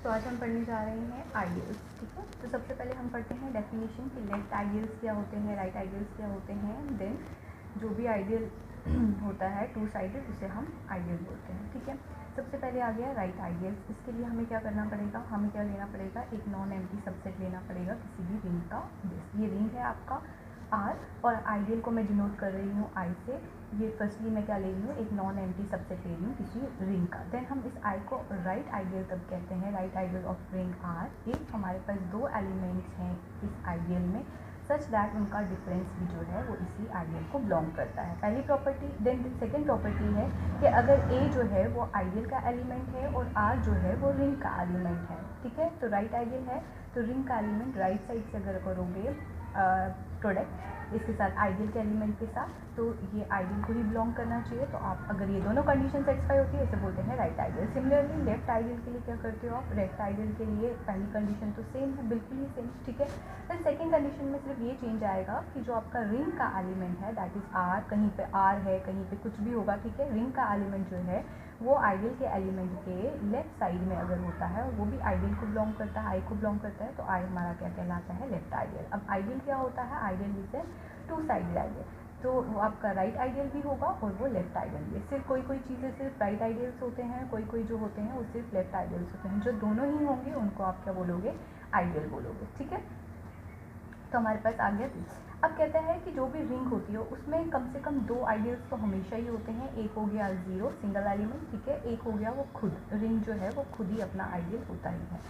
तो आज हम पढ़ने जा रहे हैं आइडियल्स, ठीक है। तो सबसे पहले हम पढ़ते हैं डेफिनेशन कि लेफ्ट आइडियल्स क्या होते हैं, राइट आइडियल्स क्या होते हैं। देन जो भी आइडियल होता है टू साइडेड उसे हम आइडियल बोलते हैं, ठीक है। सबसे पहले आ गया राइट आइडियल्स। इसके लिए हमें क्या करना पड़ेगा, हमें क्या लेना पड़ेगा, एक नॉन एम्प्टी सबसेट लेना पड़ेगा किसी भी रिंग का बेस। ये रिंग है आपका आर और आइडियल को मैं डिनोट कर रही हूँ आई से। ये फर्स्टली मैं क्या ले रही हूँ, एक नॉन एम्प्टी सबसेट ले रही हूँ किसी रिंग का। देन हम इस आई को राइट आइडियल तब कहते हैं, right ideal of ring R एक हमारे पास दो एलिमेंट्स हैं इस आइडियल में सच दैट उनका डिफरेंस भी जो है वो इसी आइडियल को बिलोंग करता है, पहली प्रॉपर्टी। देन सेकेंड प्रॉपर्टी है कि अगर ए जो है वो आइडियल का एलिमेंट है और आर जो है वो रिंग का एलिमेंट है, ठीक है। तो राइट आइडियल है तो रिंग का एलिमेंट राइट साइड से अगर करोगे प्रोडक्ट इसके साथ आइडियल के एलिमेंट के साथ, तो ये आइडियल को ही बिलोंग करना चाहिए। तो आप अगर ये दोनों कंडीशन सेटिस्फाई होती है इसे बोलते हैं right ideal. Similarly left ideal के लिए क्या करते हो आप, लेफ्ट आइडियल के लिए पहली कंडीशन तो सेम है, बिल्कुल ही सेम, ठीक है। फिर सेकंड कंडीशन में सिर्फ ये चेंज आएगा कि जो आपका रिंग का एलिमेंट है दैट इज आर, कहीं पे आर है कहीं पे कुछ भी होगा, ठीक है। रिंग का एलिमेंट जो है वो आइडियल के एलिमेंट के लेफ्ट साइड में अगर होता है और वो भी आइडियल को बिलोंग करता है, आई को बिलोंग करता है, तो आई हमारा क्या कहलाता है, लेफ्ट आइडियल। अब आइडियल क्या होता है, ideal is a two sided ideal, तो वो आपका राइट आइडियल भी होगा और वो लेफ्ट आइडियल भी। सिर्फ कोई कोई चीज़ें सिर्फ राइट आइडियल्स होते हैं, कोई कोई जो होते हैं वो सिर्फ लेफ्ट आइडियल्स होते हैं। जो दोनों ही होंगे उनको आप क्या बोलोगे, आइडियल बोलोगे, ठीक है। तो हमारे पास आ गया दिस। अब कहता है कि जो भी रिंग होती है उसमें कम से कम दो आइडियल्स तो हमेशा ही होते हैं। एक हो गया जीरो सिंगल एलिमेंट, ठीक है। एक हो गया वो खुद, रिंग जो है वो खुद ही अपना आइडियल होता ही है।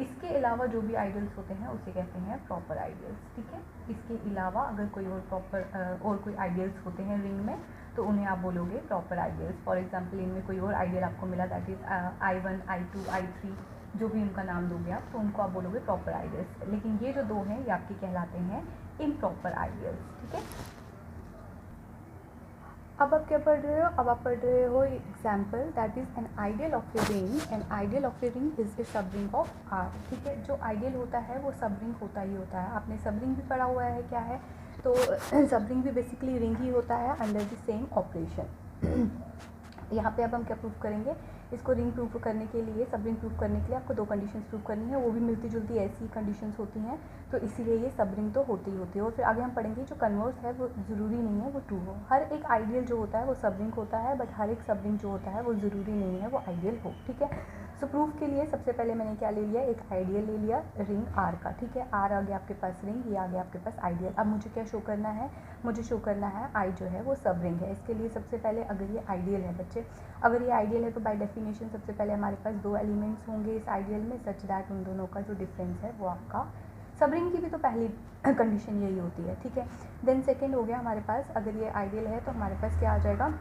इसके अलावा जो भी आइडियल्स होते हैं उसे कहते हैं प्रॉपर आइडियल्स, ठीक है। इसके अलावा अगर कोई और प्रॉपर और कोई आइडियल्स होते हैं रिंग में तो उन्हें आप बोलोगे प्रॉपर आइडियल्स। फॉर एग्जाम्पल इनमें कोई और आइडियल आपको मिला that is I1 I2 I3, जो भी उनका नाम दोगे आप तो उनको आप बोलोगे प्रॉपर आइडियल्स। लेकिन ये जो दो हैं ये आपके कहलाते हैं इम्प्रॉपर आइडियल्स, ठीक है। अब आप क्या पढ़ रहे हो, अब आप पढ़ रहे हो example that is an ideal of a ring, N ideal of a ring is a सब रिंग ऑफ आर, ठीक है। जो आइडियल होता है वो सब रिंग होता ही होता है। आपने सब रिंग भी पढ़ा हुआ है क्या है, तो सब रिंग भी बेसिकली रिंग ही होता है अंडर द सेम ऑपरेशन। यहाँ पे अब हम क्या प्रूव करेंगे, इसको रिंग प्रूव करने के लिए, सब रिंग प्रूव करने के लिए आपको दो कंडीशंस प्रूव करनी है, वो भी मिलती जुलती ऐसी कंडीशंस होती हैं, तो इसीलिए ये सब रिंग तो होती ही होती है। और फिर आगे हम पढ़ेंगे जो कन्वर्स है वो ज़रूरी नहीं है वो ट्रू हो। हर एक आइडियल जो होता है वो सब रिंग होता है, बट हर एक सब रिंग जो होता है वो ज़रूरी नहीं है वो आइडियल हो, ठीक है। सो प्रूफ के लिए सबसे पहले मैंने क्या ले लिया, एक आइडियल ले लिया रिंग आर का, ठीक है। आर आ गया आपके पास रिंग, ये आ गया आपके पास आइडियल। अब मुझे क्या शो करना है, मुझे शो करना है आई जो है वो सब रिंग है। इसके लिए सबसे पहले अगर ये आइडियल है बच्चे, अगर ये आइडियल है तो बाय डेफिनेशन सबसे पहले हमारे पास दो एलिमेंट्स होंगे इस आइडियल में सच दैट उन दोनों का जो डिफरेंस है वो आपका सब रिंग की भी तो पहली कंडीशन यही होती है, ठीक है। देन सेकेंड हो गया हमारे पास, अगर ये आइडियल है तो हमारे पास क्या आ जाएगा,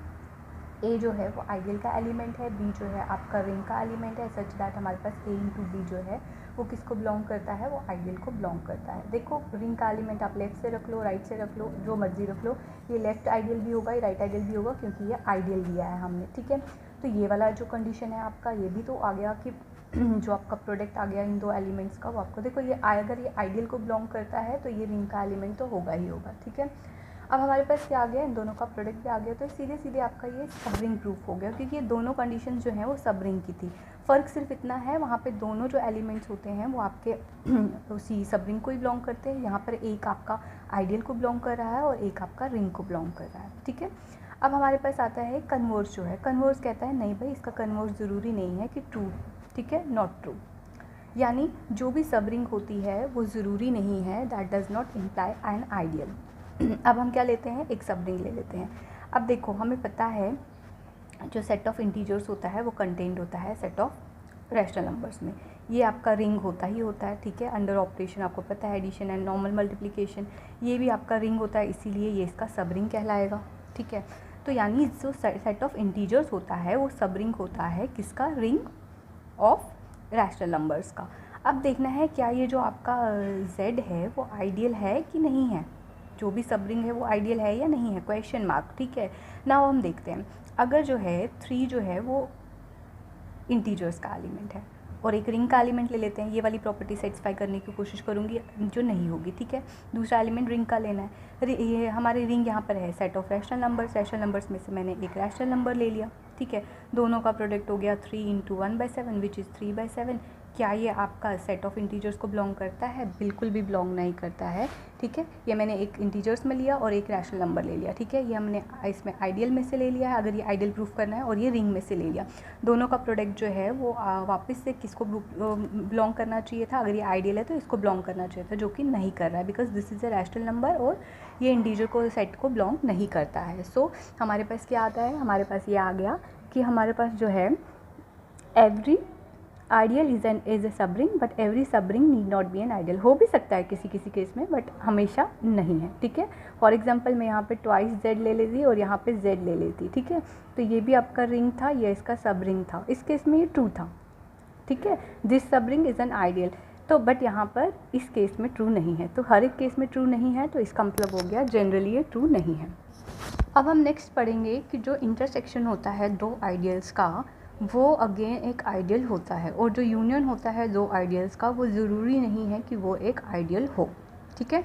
ए जो है वो आइडियल का एलिमेंट है, बी जो है आपका रिंग का एलिमेंट है सच दैट हमारे पास ए इंटू बी जो है वो किसको बिलोंग करता है, वो आइडियल को बिलोंग करता है। देखो रिंग का एलिमेंट आप लेफ्ट से रख लो, राइट से रख लो, जो मर्जी रख लो, ये लेफ्ट आइडियल भी होगा, ये राइट आइडियल भी होगा क्योंकि ये आइडियल दिया है हमने, ठीक है। तो ये वाला जो कंडीशन है आपका ये भी तो आ गया कि जो आपका प्रोडक्ट आ गया इन दो एलिमेंट्स का वो आपको देखो ये अगर ये आइडियल को बिलोंग करता है तो ये रिंग का एलिमेंट तो होगा ही होगा, ठीक है। अब हमारे पास क्या आ गया, इन दोनों का प्रोडक्ट भी आ गया, तो सीधे सीधे आपका ये सब रिंग प्रूफ हो गया क्योंकि ये दोनों कंडीशन जो हैं वो सब रिंग की थी। फ़र्क सिर्फ इतना है वहाँ पे दोनों जो एलिमेंट्स होते हैं वो आपके उसी सब रिंग को ही बिलोंग करते हैं। यहाँ पर एक आपका आइडियल को बिलोंग कर रहा है और एक आपका रिंग को बिलोंग कर रहा है, ठीक है। अब हमारे पास आता है कन्वर्स जो है, कन्वर्स कहता है नहीं भाई इसका कन्वर्स ज़रूरी नहीं है कि ट्रू, ठीक है, नॉट ट्रू। यानी जो भी सब रिंग होती है वो ज़रूरी नहीं है, that does not imply an ideal. अब हम क्या लेते हैं, एक सब रिंग ले लेते हैं। अब देखो हमें पता है जो सेट ऑफ इंटीजर्स होता है वो कंटेंड होता है सेट ऑफ रैशनल नंबर्स में, ये आपका रिंग होता ही होता है, ठीक है। अंडर ऑपरेशन आपको पता है एडिशन एंड नॉर्मल मल्टीप्लिकेशन, ये भी आपका रिंग होता है, इसीलिए ये इसका सब रिंग कहलाएगा, ठीक है। तो यानी जो सेट ऑफ इंटीजर्स होता है वो सब रिंग होता है किसका, रिंग ऑफ रैशनल नंबर्स का। अब देखना है क्या ये जो आपका z है वो आइडियल है कि नहीं है, जो भी सब रिंग है वो आइडियल है या नहीं है, क्वेश्चन मार्क, ठीक है ना। हम देखते हैं अगर जो है 3 जो है वो इंटीजर्स का एलिमेंट है और एक रिंग का एलिमेंट ले लेते हैं, ये वाली प्रॉपर्टी सेटिस्फाई करने की कोशिश करूँगी जो नहीं होगी, ठीक है। दूसरा एलिमेंट रिंग का लेना है, ये हमारे रिंग यहाँ पर है सेट ऑफ रैशनल नंबर्स में से मैंने एक रैशनल नंबर ले लिया, ठीक है। दोनों का प्रोडक्ट हो गया 3 × 1/7 विच इज़ 3/7, क्या ये आपका सेट ऑफ इंटीजर्स को बिलोंग करता है? बिल्कुल भी बिलोंग नहीं करता है, ठीक है। ये मैंने एक इंटीजर्स में लिया और एक रैशनल नंबर ले लिया, ठीक है। ये हमने इसमें आइडियल में से ले लिया है, अगर ये आइडियल प्रूफ करना है, और ये रिंग में से ले लिया। दोनों का प्रोडक्ट जो है वो वापस से किसको बिलोंग करना चाहिए था? अगर ये आइडियल है तो इसको बिलोंग करना चाहिए था, जो कि नहीं कर रहा है, because this is a rational number और ये इंटीजर को सेट को बिलोंग नहीं करता है। सो हमारे पास क्या आता है? हमारे पास ये आ गया कि हमारे पास जो है एवरी आइडियल इज़ ए सब रिंग, बट एवरी सब ring need not be an ideal. हो भी सकता है किसी किसी केस में, बट हमेशा नहीं है, ठीक है। फॉर एग्जांपल मैं यहाँ पे ट्वाइस जेड ले लेती और यहाँ पे जेड ले लेती, ठीक है। तो ये भी आपका रिंग था, ये इसका सब रिंग था, इस केस में ये ट्रू था, ठीक है। दिस सब रिंग इज़ एन आइडियल। तो बट यहाँ पर इस केस में ट्रू नहीं है, तो हर एक केस में ट्रू नहीं है, तो इसका मतलब हो गया जनरली ये ट्रू नहीं है। अब हम नेक्स्ट पढ़ेंगे कि जो इंटरसेक्शन होता है दो आइडियल्स का, वो अगेन एक आइडियल होता है, और जो यूनियन होता है दो आइडियल्स का, वो ज़रूरी नहीं है कि वो एक आइडियल हो, ठीक है।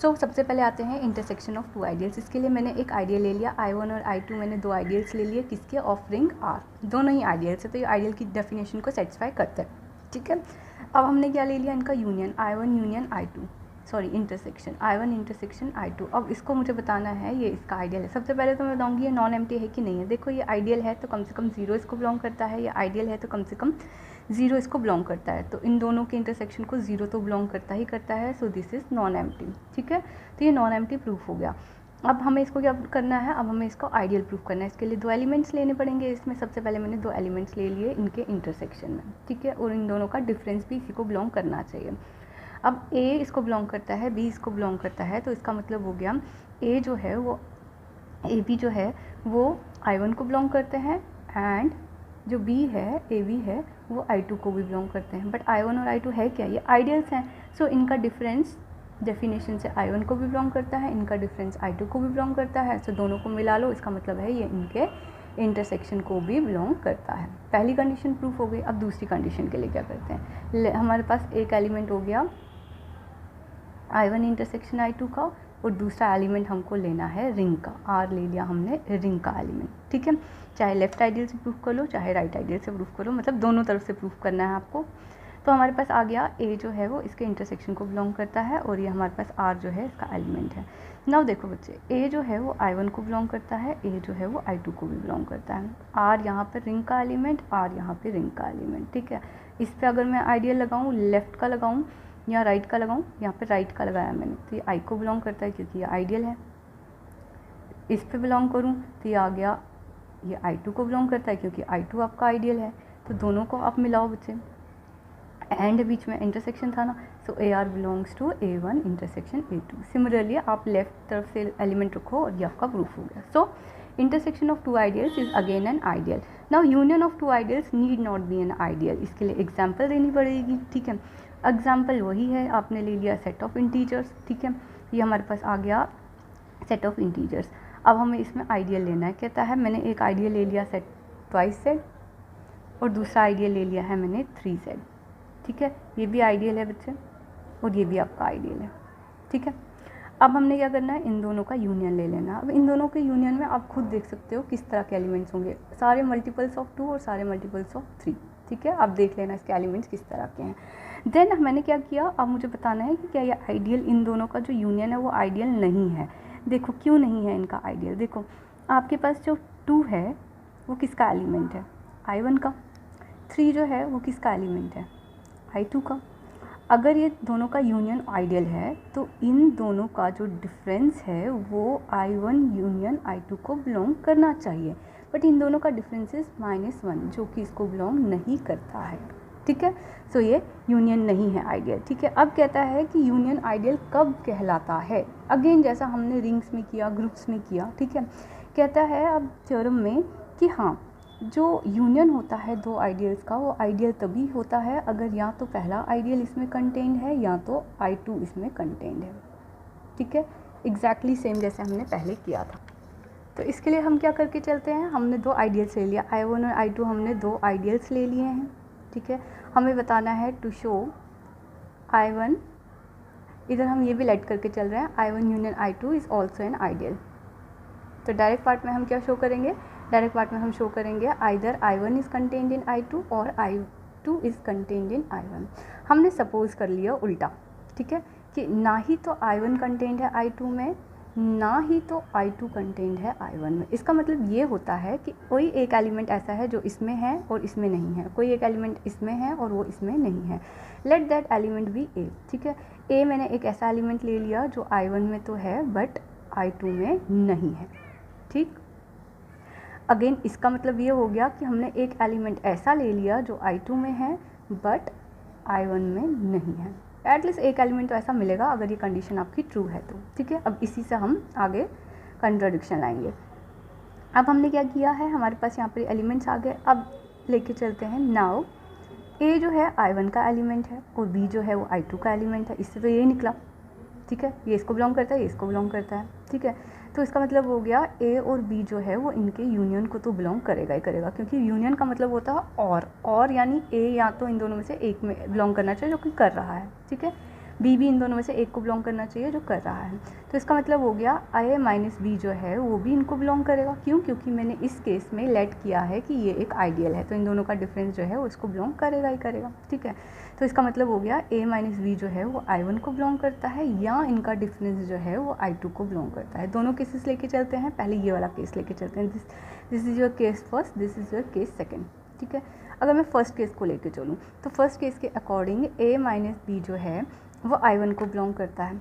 सो सबसे पहले आते हैं इंटरसेक्शन ऑफ टू आइडियल्स। इसके लिए मैंने एक आइडियल ले लिया I1 और I2, मैंने दो आइडियल्स ले लिए, किसके? Of ring R। दोनों ही आइडियल्स है, तो ये आइडियल की डेफिनेशन को सेटिस्फाई करते हैं, ठीक है। अब हमने क्या ले लिया? इनका union I1 union I2, sorry intersection I1 intersection I2। अब इसको मुझे बताना है ये इसका आइडियल है। सबसे पहले तो मैं बताऊंगी ये नॉन एम्प्टी है कि नहीं है। देखो ये आइडियल है तो कम से कम 0 इसको बिलोंग करता है, ये आइडियल है तो कम से कम 0 इसको बिलोंग करता है, तो इन दोनों के इंटरसेक्शन को 0 तो बिलोंग करता ही करता है। So this is non empty, ठीक है। तो ये नॉन एम्प्टी प्रूफ हो गया। अब हमें इसको क्या करना है? अब हमें इसको आइडियल प्रूफ करना है। इसके लिए दो एलिमेंट्स लेने पड़ेंगे। इसमें सबसे पहले मैंने दो एलिमेंट्स ले लिए इनके इंटरसेक्शन में, ठीक है, और इन दोनों का डिफरेंस भी इसी को बिलोंग करना चाहिए। अब A इसको बिलोंग करता है, B इसको बिलोंग करता है, तो इसका मतलब हो गया A जो है वो AB जो है वो I1 को बिलोंग करते हैं, एंड जो B है AB है वो I2 को भी बिलोंग करते हैं। बट I1 और I2 है क्या? ये आइडियल्स हैं। सो इनका डिफरेंस डेफिनेशन से I1 को भी बिलोंग करता है, इनका डिफरेंस I2 को भी बिलोंग करता है। सो दोनों को मिला लो, इसका मतलब है ये इनके इंटरसेक्शन को भी बिलोंग करता है। पहली कंडीशन प्रूफ हो गई। अब दूसरी कंडीशन के लिए क्या करते हैं? हमारे पास एक एलिमेंट हो गया I1 इंटरसेक्शन I2 का, और दूसरा एलिमेंट हमको लेना है रिंग का। R ले लिया हमने रिंग का एलिमेंट, ठीक है। चाहे लेफ्ट आइडियल से प्रूफ कर लो, चाहे राइट आइडियल से प्रूफ करो, मतलब दोनों तरफ से प्रूफ करना है आपको। तो हमारे पास आ गया A जो है वो इसके इंटरसेक्शन को बिलोंग करता है, और ये हमारे पास R जो है इसका एलिमेंट है। नाउ देखो बच्चे, A जो है वो I1 को बिलोंग करता है, A जो है वो I2 को भी बिलोंग करता है। R यहाँ पर रिंग का एलिमेंट, R यहाँ पे रिंग का एलिमेंट, ठीक है। इस पर अगर मैं आइडियल लगाऊँ, लेफ्ट का लगाऊँ या राइट का लगाऊं, यहाँ पे राइट का लगाया मैंने, तो ये I को बिलोंग करता है क्योंकि ये आइडियल है। इस पे बिलोंग करूँ तो ये आ गया, ये I2 को बिलोंग करता है क्योंकि I2 आपका आइडियल है। तो दोनों को आप मिलाओ बच्चे, एंड बीच में इंटरसेक्शन था ना, so AR belongs to A1 intersection A2। Similarly आप लेफ्ट तरफ से एलिमेंट रखो और ये आपका प्रूफ हो गया। So intersection of two ideals is again an ideal. Now union of two ideals need not be an ideal. इसके लिए एग्जाम्पल देनी पड़ेगी, ठीक है। एग्जाम्पल वही है, आपने ले लिया सेट ऑफ इंटीजर्स, ठीक है। ये हमारे पास आ गया सेट ऑफ इंटीजर्स। अब हमें इसमें आइडियल लेना है। कहता है मैंने एक आइडियल ले लिया सेट ट्वाइस सेट, और दूसरा आइडियल ले लिया है मैंने 3 सेट, ठीक है। ये भी आइडियल है बच्चे, और ये भी आपका आइडियल है, ठीक है। अब हमने क्या करना है? इन दोनों का यूनियन ले लेना। अब इन दोनों के यूनियन में आप खुद देख सकते हो किस तरह के एलिमेंट्स होंगे, सारे मल्टीपल्स ऑफ 2 और सारे मल्टीपल्स ऑफ 3, ठीक है। आप देख लेना इसके एलिमेंट्स किस तरह के हैं। देन मैंने क्या किया, अब मुझे बताना है कि क्या ये आइडियल, इन दोनों का जो यूनियन है वो आइडियल नहीं है। देखो क्यों नहीं है इनका आइडियल। देखो आपके पास जो 2 है वो किसका एलिमेंट है? I1 का। 3 जो है वो किसका एलिमेंट है? I2 का। अगर ये दोनों का यूनियन आइडियल है तो इन दोनों का जो डिफरेंस है वो I1 यूनियन I2 को बिलोंग करना चाहिए, बट इन दोनों का डिफरेंस इज -1 जो कि इसको बिलोंग नहीं करता है, ठीक है। सो ये यूनियन नहीं है आइडियल, ठीक है। अब कहता है कि यूनियन आइडियल कब कहलाता है? अगेन जैसा हमने रिंग्स में किया, ग्रुप्स में किया, ठीक है। कहता है अब थ्योरम में कि हाँ, जो यूनियन होता है दो आइडियल्स का वो आइडियल तभी होता है अगर या तो पहला आइडियल इसमें कंटेंड है या तो I2 इसमें कंटेंड है, ठीक है। एग्जैक्टली सेम जैसे हमने पहले किया था। तो इसके लिए हम क्या करके चलते हैं? हमने दो आइडियल्स ले लिया, I1 और I2 हमने दो आइडियल्स ले लिए हैं, ठीक है। हमें बताना है टू शो I1, इधर हम ये भी लेट करके चल रहे हैं, I1 union I2 is also an ideal. तो डायरेक्ट पार्ट में हम क्या शो करेंगे? डायरेक्ट पार्ट में हम शो करेंगे either I1 is contained in I2 और I2 is contained in I1। हमने सपोज कर लिया उल्टा, ठीक है, कि ना ही तो I1 कंटेन्ड है I2 में, ना ही तो I2 कंटेन्ड है I1 में। इसका मतलब ये होता है कि कोई एक एलिमेंट ऐसा है जो इसमें है और इसमें नहीं है, कोई एक एलिमेंट इसमें है और वो इसमें नहीं है। लेट दैट एलिमेंट बी ए, ठीक है। ए मैंने एक ऐसा एलिमेंट ले लिया जो I1 में तो है बट I2 में नहीं है, ठीक। अगेन इसका मतलब ये हो गया कि हमने एक एलिमेंट ऐसा ले लिया जो I2 में है बट I1 में नहीं है। एटलीस्ट एक एलिमेंट तो ऐसा मिलेगा अगर ये कंडीशन आपकी ट्रू है तो, ठीक है। अब इसी से हम आगे कंट्राडिक्शन लाएंगे। अब हमने क्या किया है, हमारे पास यहाँ पर एलिमेंट्स आ गए। अब लेके चलते हैं, नाउ ए जो है I1 का एलिमेंट है और बी जो है वो I2 का एलिमेंट है। इससे तो ये निकला, ठीक है, ये इसको बिलोंग करता है, ये इसको बिलोंग करता है, ठीक है। तो इसका मतलब हो गया ए और बी जो है वो इनके यूनियन को तो बिलोंग करेगा ही करेगा, क्योंकि यूनियन का मतलब होता है और यानी ए या तो इन दोनों में से एक में बिलोंग करना चाहिए जो कि कर रहा है, ठीक है। बी भी इन दोनों में से एक को बिलोंग करना चाहिए जो कर रहा है। तो इसका मतलब हो गया ए माइनस बी जो है वो भी इनको बिलोंग करेगा। क्यों? क्योंकि मैंने इस केस में लेट किया है कि ये एक आइडियल है, तो इन दोनों का डिफरेंस जो है वो इसको बिलोंग करेगा ही करेगा, ठीक है। तो इसका मतलब हो गया ए माइनस बी जो है वो I1 को बिलोंग करता है या इनका डिफरेंस जो है वो I2 को बिलोंग करता है। दोनों केसेस लेके चलते हैं। पहले ये वाला केस लेके चलते हैं, this is your case first, this is your case second, ठीक है। अगर मैं फर्स्ट केस को लेके चलूँ तो फर्स्ट केस के अकॉर्डिंग ए माइनस बी जो है वो I1 को बिलोंग करता है।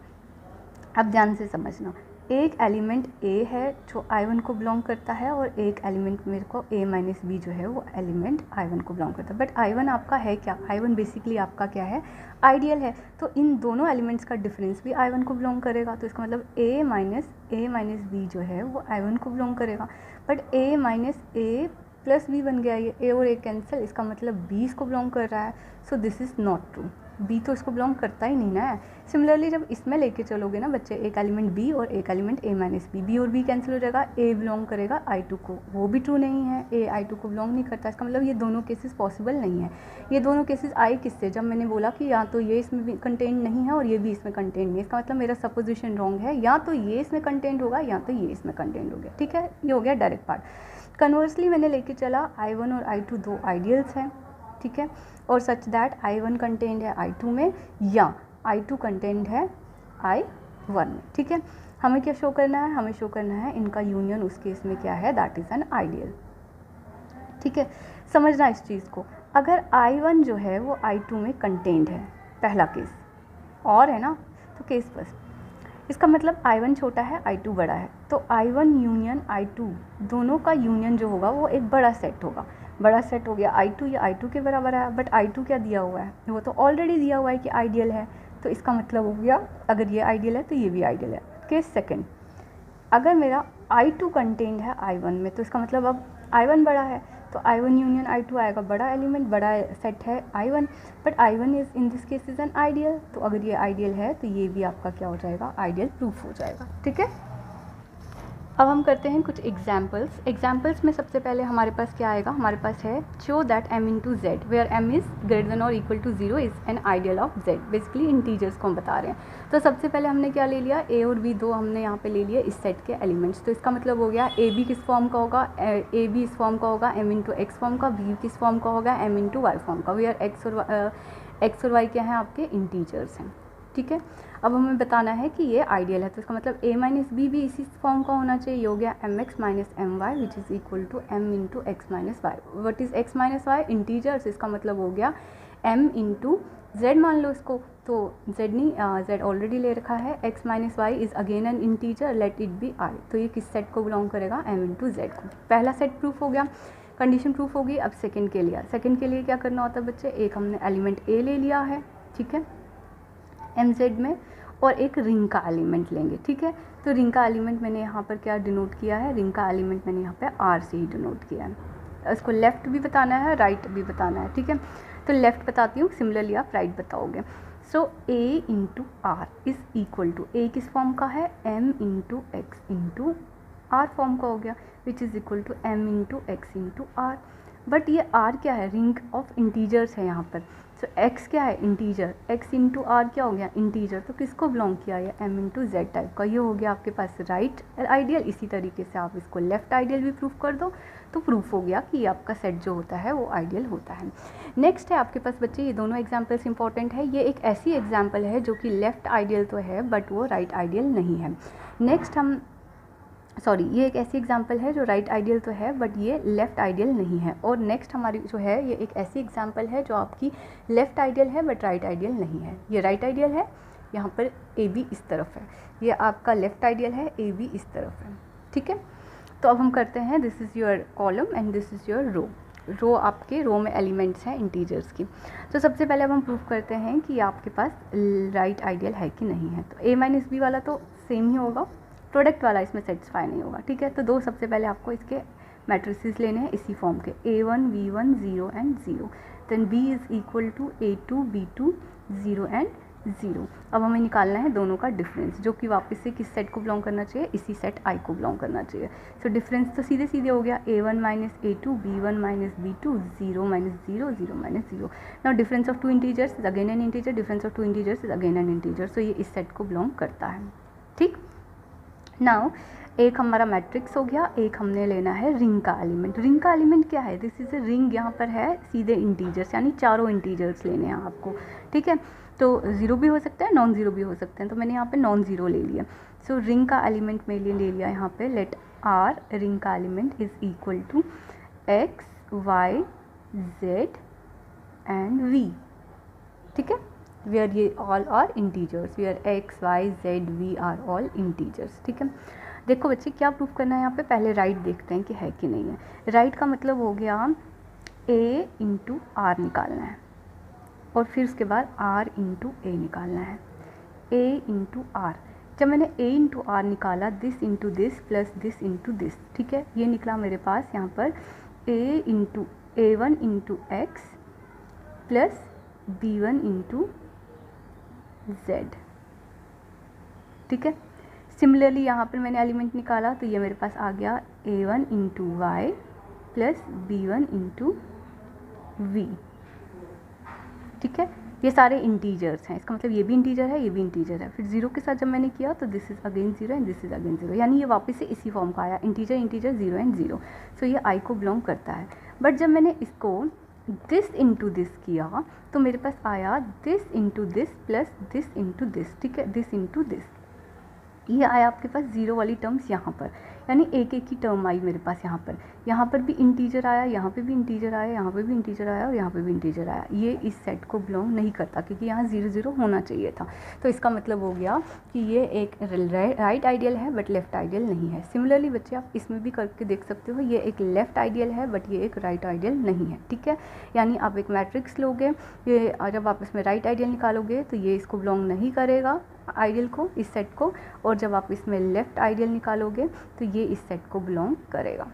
अब ध्यान से समझना, एक एलिमेंट ए है जो I1 को बिलोंग करता है और एक एलिमेंट मेरे को ए माइनस बी जो है वो एलिमेंट I1 को बिलोंग करता है। बट I1 आपका है क्या? I1 बेसिकली आपका क्या है? आइडियल है। तो इन दोनों एलिमेंट्स का डिफरेंस भी I1 को बिलोंग करेगा। तो इसका मतलब ए माइनस बी जो है वो I1 को बिलोंग करेगा। But a minus a plus b बन गया, ये ए और ए कैंसिल, इसका मतलब बी इसको बिलोंग कर रहा है। So this is not true, b तो इसको बिलोंग करता ही नहीं ना है। सिमिलरली जब इसमें लेके चलोगे ना बच्चे, एक एलिमेंट बी और एक एलिमेंट ए माइनस बी और बी कैंसिल हो जाएगा, ए बिलोंग करेगा I2 को, वो भी ट्रू नहीं है, ए I2 को बिलोंग नहीं करता। इसका मतलब ये दोनों केसेस पॉसिबल नहीं है। ये दोनों केसेस आए किससे? जब मैंने बोला कि या तो ये इसमें भी कंटेंट नहीं है और ये भी इसमें कंटेंट नहीं है। इसका मतलब मेरा सपोजिशन रॉन्ग है, या तो ये इसमें कंटेंट होगा या तो ये इसमें कंटेंट हो गया, ठीक है। ये हो गया डायरेक्ट पार्ट। कन्वर्सली मैंने लेके चला I1 और I2 दो आइडियल्स हैं, ठीक है, और सच दैट I1 कंटेंट है I2 में या I2 कंटेंट है I1 में, ठीक है। हमें क्या शो करना है? हमें शो करना है इनका यूनियन उस केस में क्या है, दैट इज़ एन आइडियल, ठीक है। समझना इस चीज़ को, अगर I1 जो है वो I2 में कंटेंट है, पहला केस, और है ना, तो केस फर्स्ट, इसका मतलब I1 छोटा है I2 बड़ा है, तो I1 यूनियन I2 दोनों का यूनियन जो होगा वो एक बड़ा सेट होगा। बड़ा सेट हो गया I2, या I2 के बराबर है, बट I2 क्या दिया हुआ है? वो तो ऑलरेडी दिया हुआ है कि आइडियल है। तो इसका मतलब हो गया अगर ये आइडियल है तो ये भी आइडियल है। केस सेकंड, अगर मेरा I2 कंटेंट है I1 में, तो इसका मतलब अब I1 बड़ा है, तो I1 यूनियन I2 आएगा, बड़ा एलिमेंट, बड़ा सेट है I1, but I1 is in this case is an ideal. तो अगर ये आइडियल है तो ये भी आपका क्या हो जाएगा? आइडियल प्रूफ हो जाएगा, ठीक है। अब हम करते हैं कुछ एग्जाम्पल्स में सबसे पहले हमारे पास क्या आएगा? हमारे पास है show that m into Z where m is greater than और equal to 0 is an ideal of z। Basically integers को हम बता रहे हैं। तो सबसे पहले हमने क्या ले लिया? a और b दो हमने यहाँ पे ले लिए इस सेट के एलिमेंट्स। तो इसका मतलब हो गया a b किस फॉर्म का होगा? a b इस फॉर्म का होगा m इंटू एक्स फॉर्म का, b किस फॉर्म का होगा? m इंटू वाई फॉर्म का। वेयर x और y क्या हैं? आपके इंटीजर्स हैं, ठीक है। अब हमें बताना है कि ये आइडियल है, तो इसका मतलब a माइनस बी भी इसी फॉर्म का होना चाहिए। हो गया mx minus m y which is equal to m into x minus y. What is x minus y? Integers. इसका मतलब हो गया m इंटू जेड मान लो इसको, तो z नहीं, z ऑलरेडी ले रखा है। x minus y is again an integer, let it be i। तो ये किस सेट को बिलोंग करेगा? m इंटू जेड को। पहला सेट प्रूफ हो गया, कंडीशन प्रूफ होगी। अब सेकेंड के लिए, क्या करना होता है बच्चे? एक हमने एलिमेंट a ले लिया है, ठीक है, mz में, और एक रिंग का एलिमेंट लेंगे, ठीक है। तो रिंग का एलिमेंट मैंने यहाँ पर क्या डिनोट किया है? रिंग का एलिमेंट मैंने यहाँ पे r से ही डिनोट किया है। इसको लेफ़्ट भी बताना है, राइट भी बताना है, ठीक है। तो लेफ़्ट बताती हूँ, सिमिलरली आप राइट बताओगे। So a into R is equal to, a किस फॉर्म का है? m into X into R form का हो गया, which is equal to m into X into R. But ये आर क्या है, रिंग ऑफ इंटीजर्स है यहाँ पर। सो एक्स क्या है, इंटीजर, एक्स इंटू आर क्या हो गया, इंटीजर। तो किसको बिलोंग किया, ये एम इंटू जेड टाइप का। ये हो गया आपके पास राइट आइडियल। इसी तरीके से आप इसको लेफ़्ट आइडियल भी प्रूफ कर दो तो प्रूफ हो गया कि ये आपका सेट जो होता है वो आइडियल होता है। नेक्स्ट है आपके पास बच्चे, ये दोनों एग्जाम्पल्स इंपॉर्टेंट है। ये एक ऐसी एग्जाम्पल है जो कि लेफ़्ट आइडियल तो है बट वो राइट आइडियल नहीं है। नेक्स्ट ये एक ऐसी एग्जाम्पल है जो राइट आइडियल तो है बट ये लेफ़्ट आइडियल नहीं है। और नेक्स्ट हमारी जो है ये एक ऐसी एग्जाम्पल है जो आपकी लेफ़्ट आइडियल है बट राइट आइडियल नहीं है। ये राइट आइडियल है, यहाँ पर ए बी इस तरफ है, ये आपका लेफ़्ट आइडियल है, ए बी इस तरफ है, ठीक है। तो अब हम करते हैं, this is your column and this is your row आपके रो में एलिमेंट्स हैं इंटीजर्स की। तो सबसे पहले अब हम प्रूफ करते हैं कि आपके पास राइट आइडियल है कि नहीं है। तो ए माइनस बी वाला तो सेम ही होगा, प्रोडक्ट वाला इसमें सेटिस्फाई नहीं होगा, ठीक है। तो दो सबसे पहले आपको इसके मैट्रिसेस लेने हैं इसी फॉर्म के, A1 V1 0 and 0, then B is equal to A2 B2 0 and 0। अब हमें निकालना है दोनों का डिफरेंस, जो कि वापस से किस सेट को बिलोंग करना चाहिए, इसी सेट I को बिलोंग करना चाहिए। सो डिफरेंस तो सीधे सीधे हो गया, A1 minus A2 B1 minus B2 0 minus 0 0 minus 0। Now difference of two integers is again an integer, difference of two integers is again an integer. So ये इस सेट को बिलोंग करता है, ठीक। नाउ एक हमारा मैट्रिक्स हो गया, एक हमने लेना है रिंग का एलिमेंट। रिंग का एलिमेंट क्या है, दिस इज ए रिंग, यहाँ पर है सीधे इंटीजर्स, यानी चारों इंटीजर्स लेने हैं आपको, ठीक है। तो ज़ीरो भी हो सकता है, नॉन ज़ीरो भी हो सकते हैं, तो मैंने यहाँ पे नॉन ज़ीरो ले लिया। सो रिंग का एलिमेंट मैंने ले लिया यहाँ पे, लेट आर रिंग का element is equal to X Y Z and V, ठीक है। वेयर ये all are integers, where X Y Z V are all integers, ठीक है। देखो बच्चे क्या प्रूफ करना है यहाँ पे, पहले राइट देखते हैं कि है कि नहीं है। राइट का मतलब हो गया ए इंटू आर निकालना है और फिर उसके बाद आर इंटू ए निकालना है, ए इंटू आर। जब मैंने ए इंटू आर निकाला, this into this plus this into this, ठीक है, ये निकला मेरे पास यहाँ पर A into A1 into X plus B1 into Z, ठीक है। सिमिलरली यहाँ पर मैंने एलिमेंट निकाला तो ये मेरे पास आ गया A1 into Y plus B1 into V, ठीक है। ये सारे इंटीजर्स हैं, इसका मतलब ये भी इंटीजर है, ये भी इंटीजर है। फिर जीरो के साथ जब मैंने किया तो this is again zero and this is again zero, यानी ये वापस से इसी फॉर्म का आया, integer integer zero and zero. So ये आई को बिलोंग करता है। बट जब मैंने इसको दिस इंटू दिस किया तो मेरे पास आया this into this plus this into this, ठीक है, दिस इंटू दिस। ये आया आपके पास ज़ीरो वाली टर्म्स यहाँ पर, यानी एक एक की टर्म आई मेरे पास यहाँ पर भी इंटीजर आया, यहाँ पे भी इंटीजर आया, यहाँ पे भी इंटीजर आया और यहाँ पे भी इंटीजर आया। ये इस सेट को बिलोंग नहीं करता क्योंकि यहाँ 0 0 होना चाहिए था। तो इसका मतलब हो गया कि ये एक राइट आइडियल है बट लेफ़्ट आइडियल नहीं है। सिमिलरली बच्चे आप इसमें भी करके देख सकते हो, ये एक लेफ़्ट आइडियल है बट ये एक राइट आइडियल नहीं है, ठीक है। यानी आप एक मैट्रिक्स लोगे, ये जब आप इसमें राइट आइडियल निकालोगे तो ये इसको बिलोंग नहीं करेगा आइडियल को, इस सेट को, और जब आप इसमें लेफ़्ट आइडियल निकालोगे तो ये इस सेट को बिलोंग करेगा,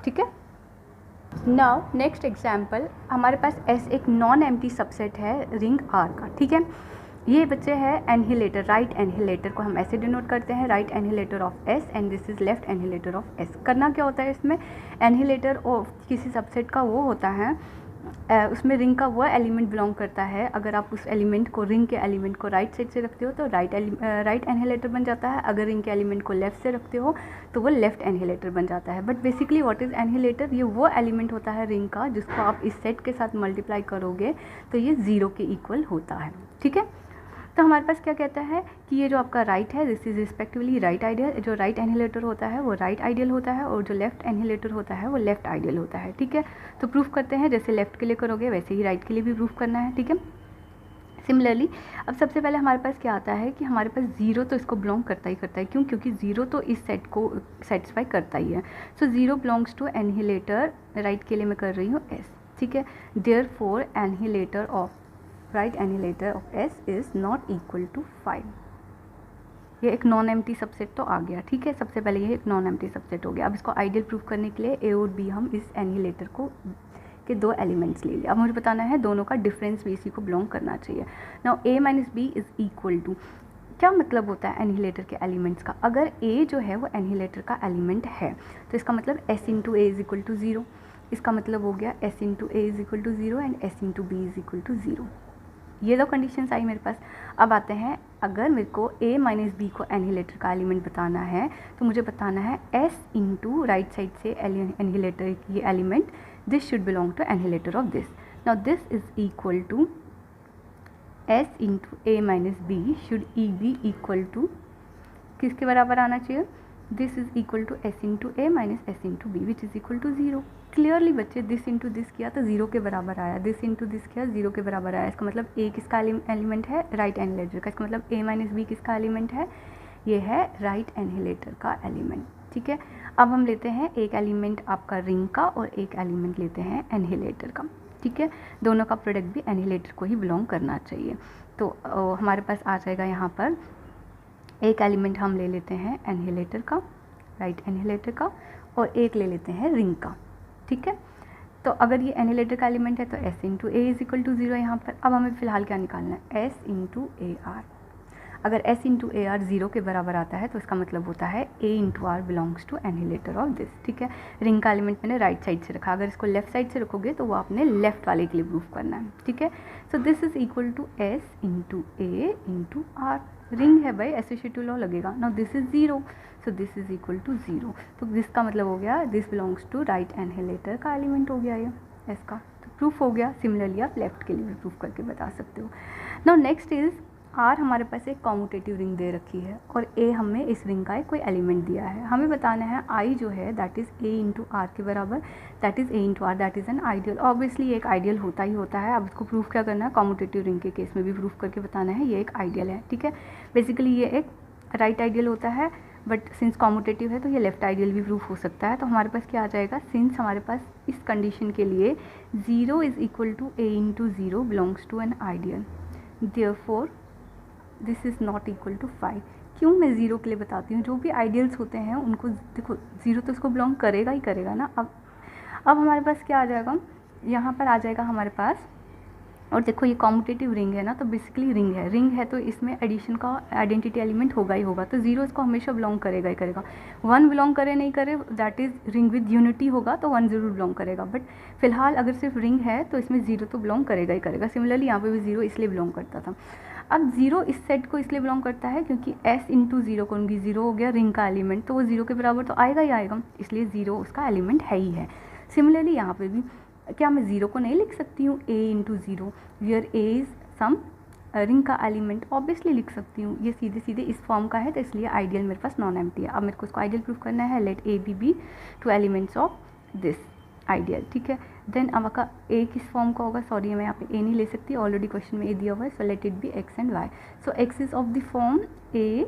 ठीक है। नाउ नेक्स्ट एग्जाम्पल, हमारे पास एस एक नॉन एम्प्टी सबसेट है रिंग आर का, ठीक है। ये बच्चे है एनहिलेटर, राइट एनहिलेटर को हम ऐसे डिनोट करते हैं, right annihilator of S and this is left annihilator of S. करना क्या होता है इसमें, एनहिलेटर ऑफ किसी सबसेट का वो होता है, उसमें रिंग का वो एलिमेंट बिलोंग करता है, अगर आप उस एलिमेंट को, रिंग के एलिमेंट को राइट साइड से रखते हो तो राइट एनहिलेटर बन जाता है, अगर रिंग के एलिमेंट को लेफ़्ट से रखते हो तो वो लेफ़्ट एनहिलेटर बन जाता है। बट बेसिकली व्हाट इज़ एनहिलेटर, ये वो एलिमेंट होता है रिंग का जिसको आप इस सेट के साथ मल्टीप्लाई करोगे तो ये 0 के इक्वल होता है, ठीक है। तो हमारे पास क्या कहता है कि ये जो आपका राइट है this is respectively right ideal, जो राइट एनहिलेटर होता है वो राइट आइडियल होता है और जो लेफ्ट एनहिलेटर होता है वो लेफ्ट आइडियल होता है, ठीक है। तो प्रूफ करते हैं, जैसे लेफ्ट के लिए करोगे वैसे ही राइट के लिए भी प्रूफ करना है, ठीक है। सिमिलरली अब सबसे पहले हमारे पास क्या आता है कि हमारे पास 0 तो इसको बिलोंग करता ही करता है, क्यों, क्योंकि 0 तो इस सेट को सेटिस्फाई करता ही है। So 0 belongs to annihilator, right के लिए मैं कर रही हूँ एस, ठीक है। Therefore annihilator of right annihilator of S is not equal to 5। ये एक नॉन एम्प्टी सबसेट तो आ गया, ठीक है। सबसे पहले ये एक नॉन एम्प्टी सबसेट हो गया। अब इसको आइडियल प्रूफ करने के लिए ए और बी हम इस एनहिलेटर को के दो एलिमेंट्स ले लिए। अब मुझे बताना है दोनों का डिफरेंस भी इसी को बिलोंग करना चाहिए। Now A minus B is equal to, क्या मतलब होता है एनहिलेटर के एलिमेंट्स का, अगर ए जो है वो एनहिलेटर का एलिमेंट है तो इसका मतलब S into A is equal to 0, इसका मतलब हो गया S into A is equal to 0 and S into B is equal to 0। ये दो कंडीशंस आई मेरे पास। अब आते हैं, अगर मेरे को a माइनस बी को एनिहिलेटर का एलिमेंट बताना है तो मुझे बताना है s इंटू राइट साइड से एनिहिलेटर ये element, this should belong to annihilator of this. Now this is equal to s into A minus B should E be equal to किसके बराबर आना चाहिए, this is equal to s into A minus s into B which is equal to 0। Clearly बच्चे, this into this किया तो 0 के बराबर आया, दिस इंटू दिस किया 0 के बराबर आया। इसका मतलब a किसका एलिमेंट है, राइट एनिहिलेटर का। इसका मतलब a माइनस बी किसका एलिमेंट है, ये है राइट एनिहिलेटर का एलिमेंट। ठीक है, अब हम लेते हैं एक एलिमेंट आपका रिंग का और एक एलिमेंट लेते हैं एनिहिलेटर का। ठीक है, दोनों का प्रोडक्ट भी एनिहिलेटर को ही बिलोंग करना चाहिए। तो हमारे पास आ जाएगा यहाँ पर एक एलिमेंट हम ले लेते हैं एनिहिलेटर का, राइट एनिहिलेटर का, और एक ले लेते हैं रिंग का। ठीक है, तो अगर ये एनिहिलेटर का एलिमेंट है तो s into A is equal to 0 यहाँ पर। अब हमें फ़िलहाल क्या निकालना है, s इंटू ए आर। अगर s इंटू ए आर 0 के बराबर आता है तो इसका मतलब होता है a into R belongs to annihilator of this. ठीक है, रिंग का एलिमेंट मैंने राइट साइड से रखा, अगर इसको लेफ्ट साइड से रखोगे तो वो आपने लेफ्ट वाले के लिए प्रूफ करना है। ठीक है, so this is equal to s into A into R. Ring है भाई, एसोसिएटिव लॉ लगेगा। Now this is 0, so this is equal to 0। तो दिस का मतलब हो गया this belongs to right annihilator का एलिमेंट हो गया ये एस का, तो प्रूफ हो गया। सिमिलरली आप लेफ्ट के लिए भी प्रूफ करके बता सकते हो। नाउ नेक्स्ट इज आर, हमारे पास एक कॉम्यूटेटिव रिंग दे रखी है और ए हमें इस रिंग का एक कोई एलिमेंट दिया है। हमें बताना है आई जो है that is A into R के बराबर, that is A into R, that is an ideal. Obviously एक आइडियल होता ही होता है। अब इसको प्रूफ क्या करना है, कॉम्यूटेटिव रिंग के केस में भी प्रूफ करके बताना है ये एक आइडियल है। ठीक है, बेसिकली ये एक राइट आइडियल होता है, बट सिंस कॉम्यूटेटिव है तो ये लेफ्ट आइडियल भी प्रूफ हो सकता है। तो हमारे पास क्या आ जाएगा, सिंस हमारे पास इस कंडीशन के लिए 0 is equal to A into 0 belongs to an ideal, therefore this is not equal to 5। क्यों मैं 0 के लिए बताती हूँ, जो भी आइडियल्स होते हैं उनको देखो 0 तो इसको बिलोंग करेगा ही करेगा ना। अब हमारे पास क्या आ जाएगा, यहाँ पर आ जाएगा हमारे पास, और देखो ये कॉम्यूटेटिव रिंग है ना, तो बेसिकली रिंग है तो इसमें एडिशन का आइडेंटिटी एलिमेंट होगा ही होगा, तो 0 इसको हमेशा बिलोंग करेगा ही करेगा। 1 बिलोंग करे नहीं करे, that is ring with unity होगा तो 1 ज़रूर बिलोंग करेगा, बट फिलहाल अगर सिर्फ रिंग है तो इसमें 0 तो बिलोंग करेगा ही करेगा। सिमिलरली यहाँ पे भी 0 इसलिए बिलोंग करता था। अब 0 इस सेट को इसलिए बिलोंग करता है क्योंकि s इंटू 0 करूँगी, 0 हो गया रिंग का एलिमेंट, तो वो 0 के बराबर तो आएगा ही आएगा, इसलिए 0 उसका एलिमेंट है ही है। सिमिलरली यहाँ पे भी क्या मैं 0 को नहीं लिख सकती हूँ, a into 0 where a is some ring का एलिमेंट, ऑब्वियसली लिख सकती हूँ। ये सीधे सीधे इस फॉर्म का है तो इसलिए आइडियल मेरे पास नॉन एम्प्टी है। अब मेरे को इसको आइडियल प्रूफ करना है, let a B two elements of this ideal. ठीक है, देन अब का a किस फॉर्म का होगा, सॉरी मैं यहाँ पे a नहीं ले सकती, ऑलरेडी क्वेश्चन में a दिया हुआ है, so late it B x and y। So x is of the form a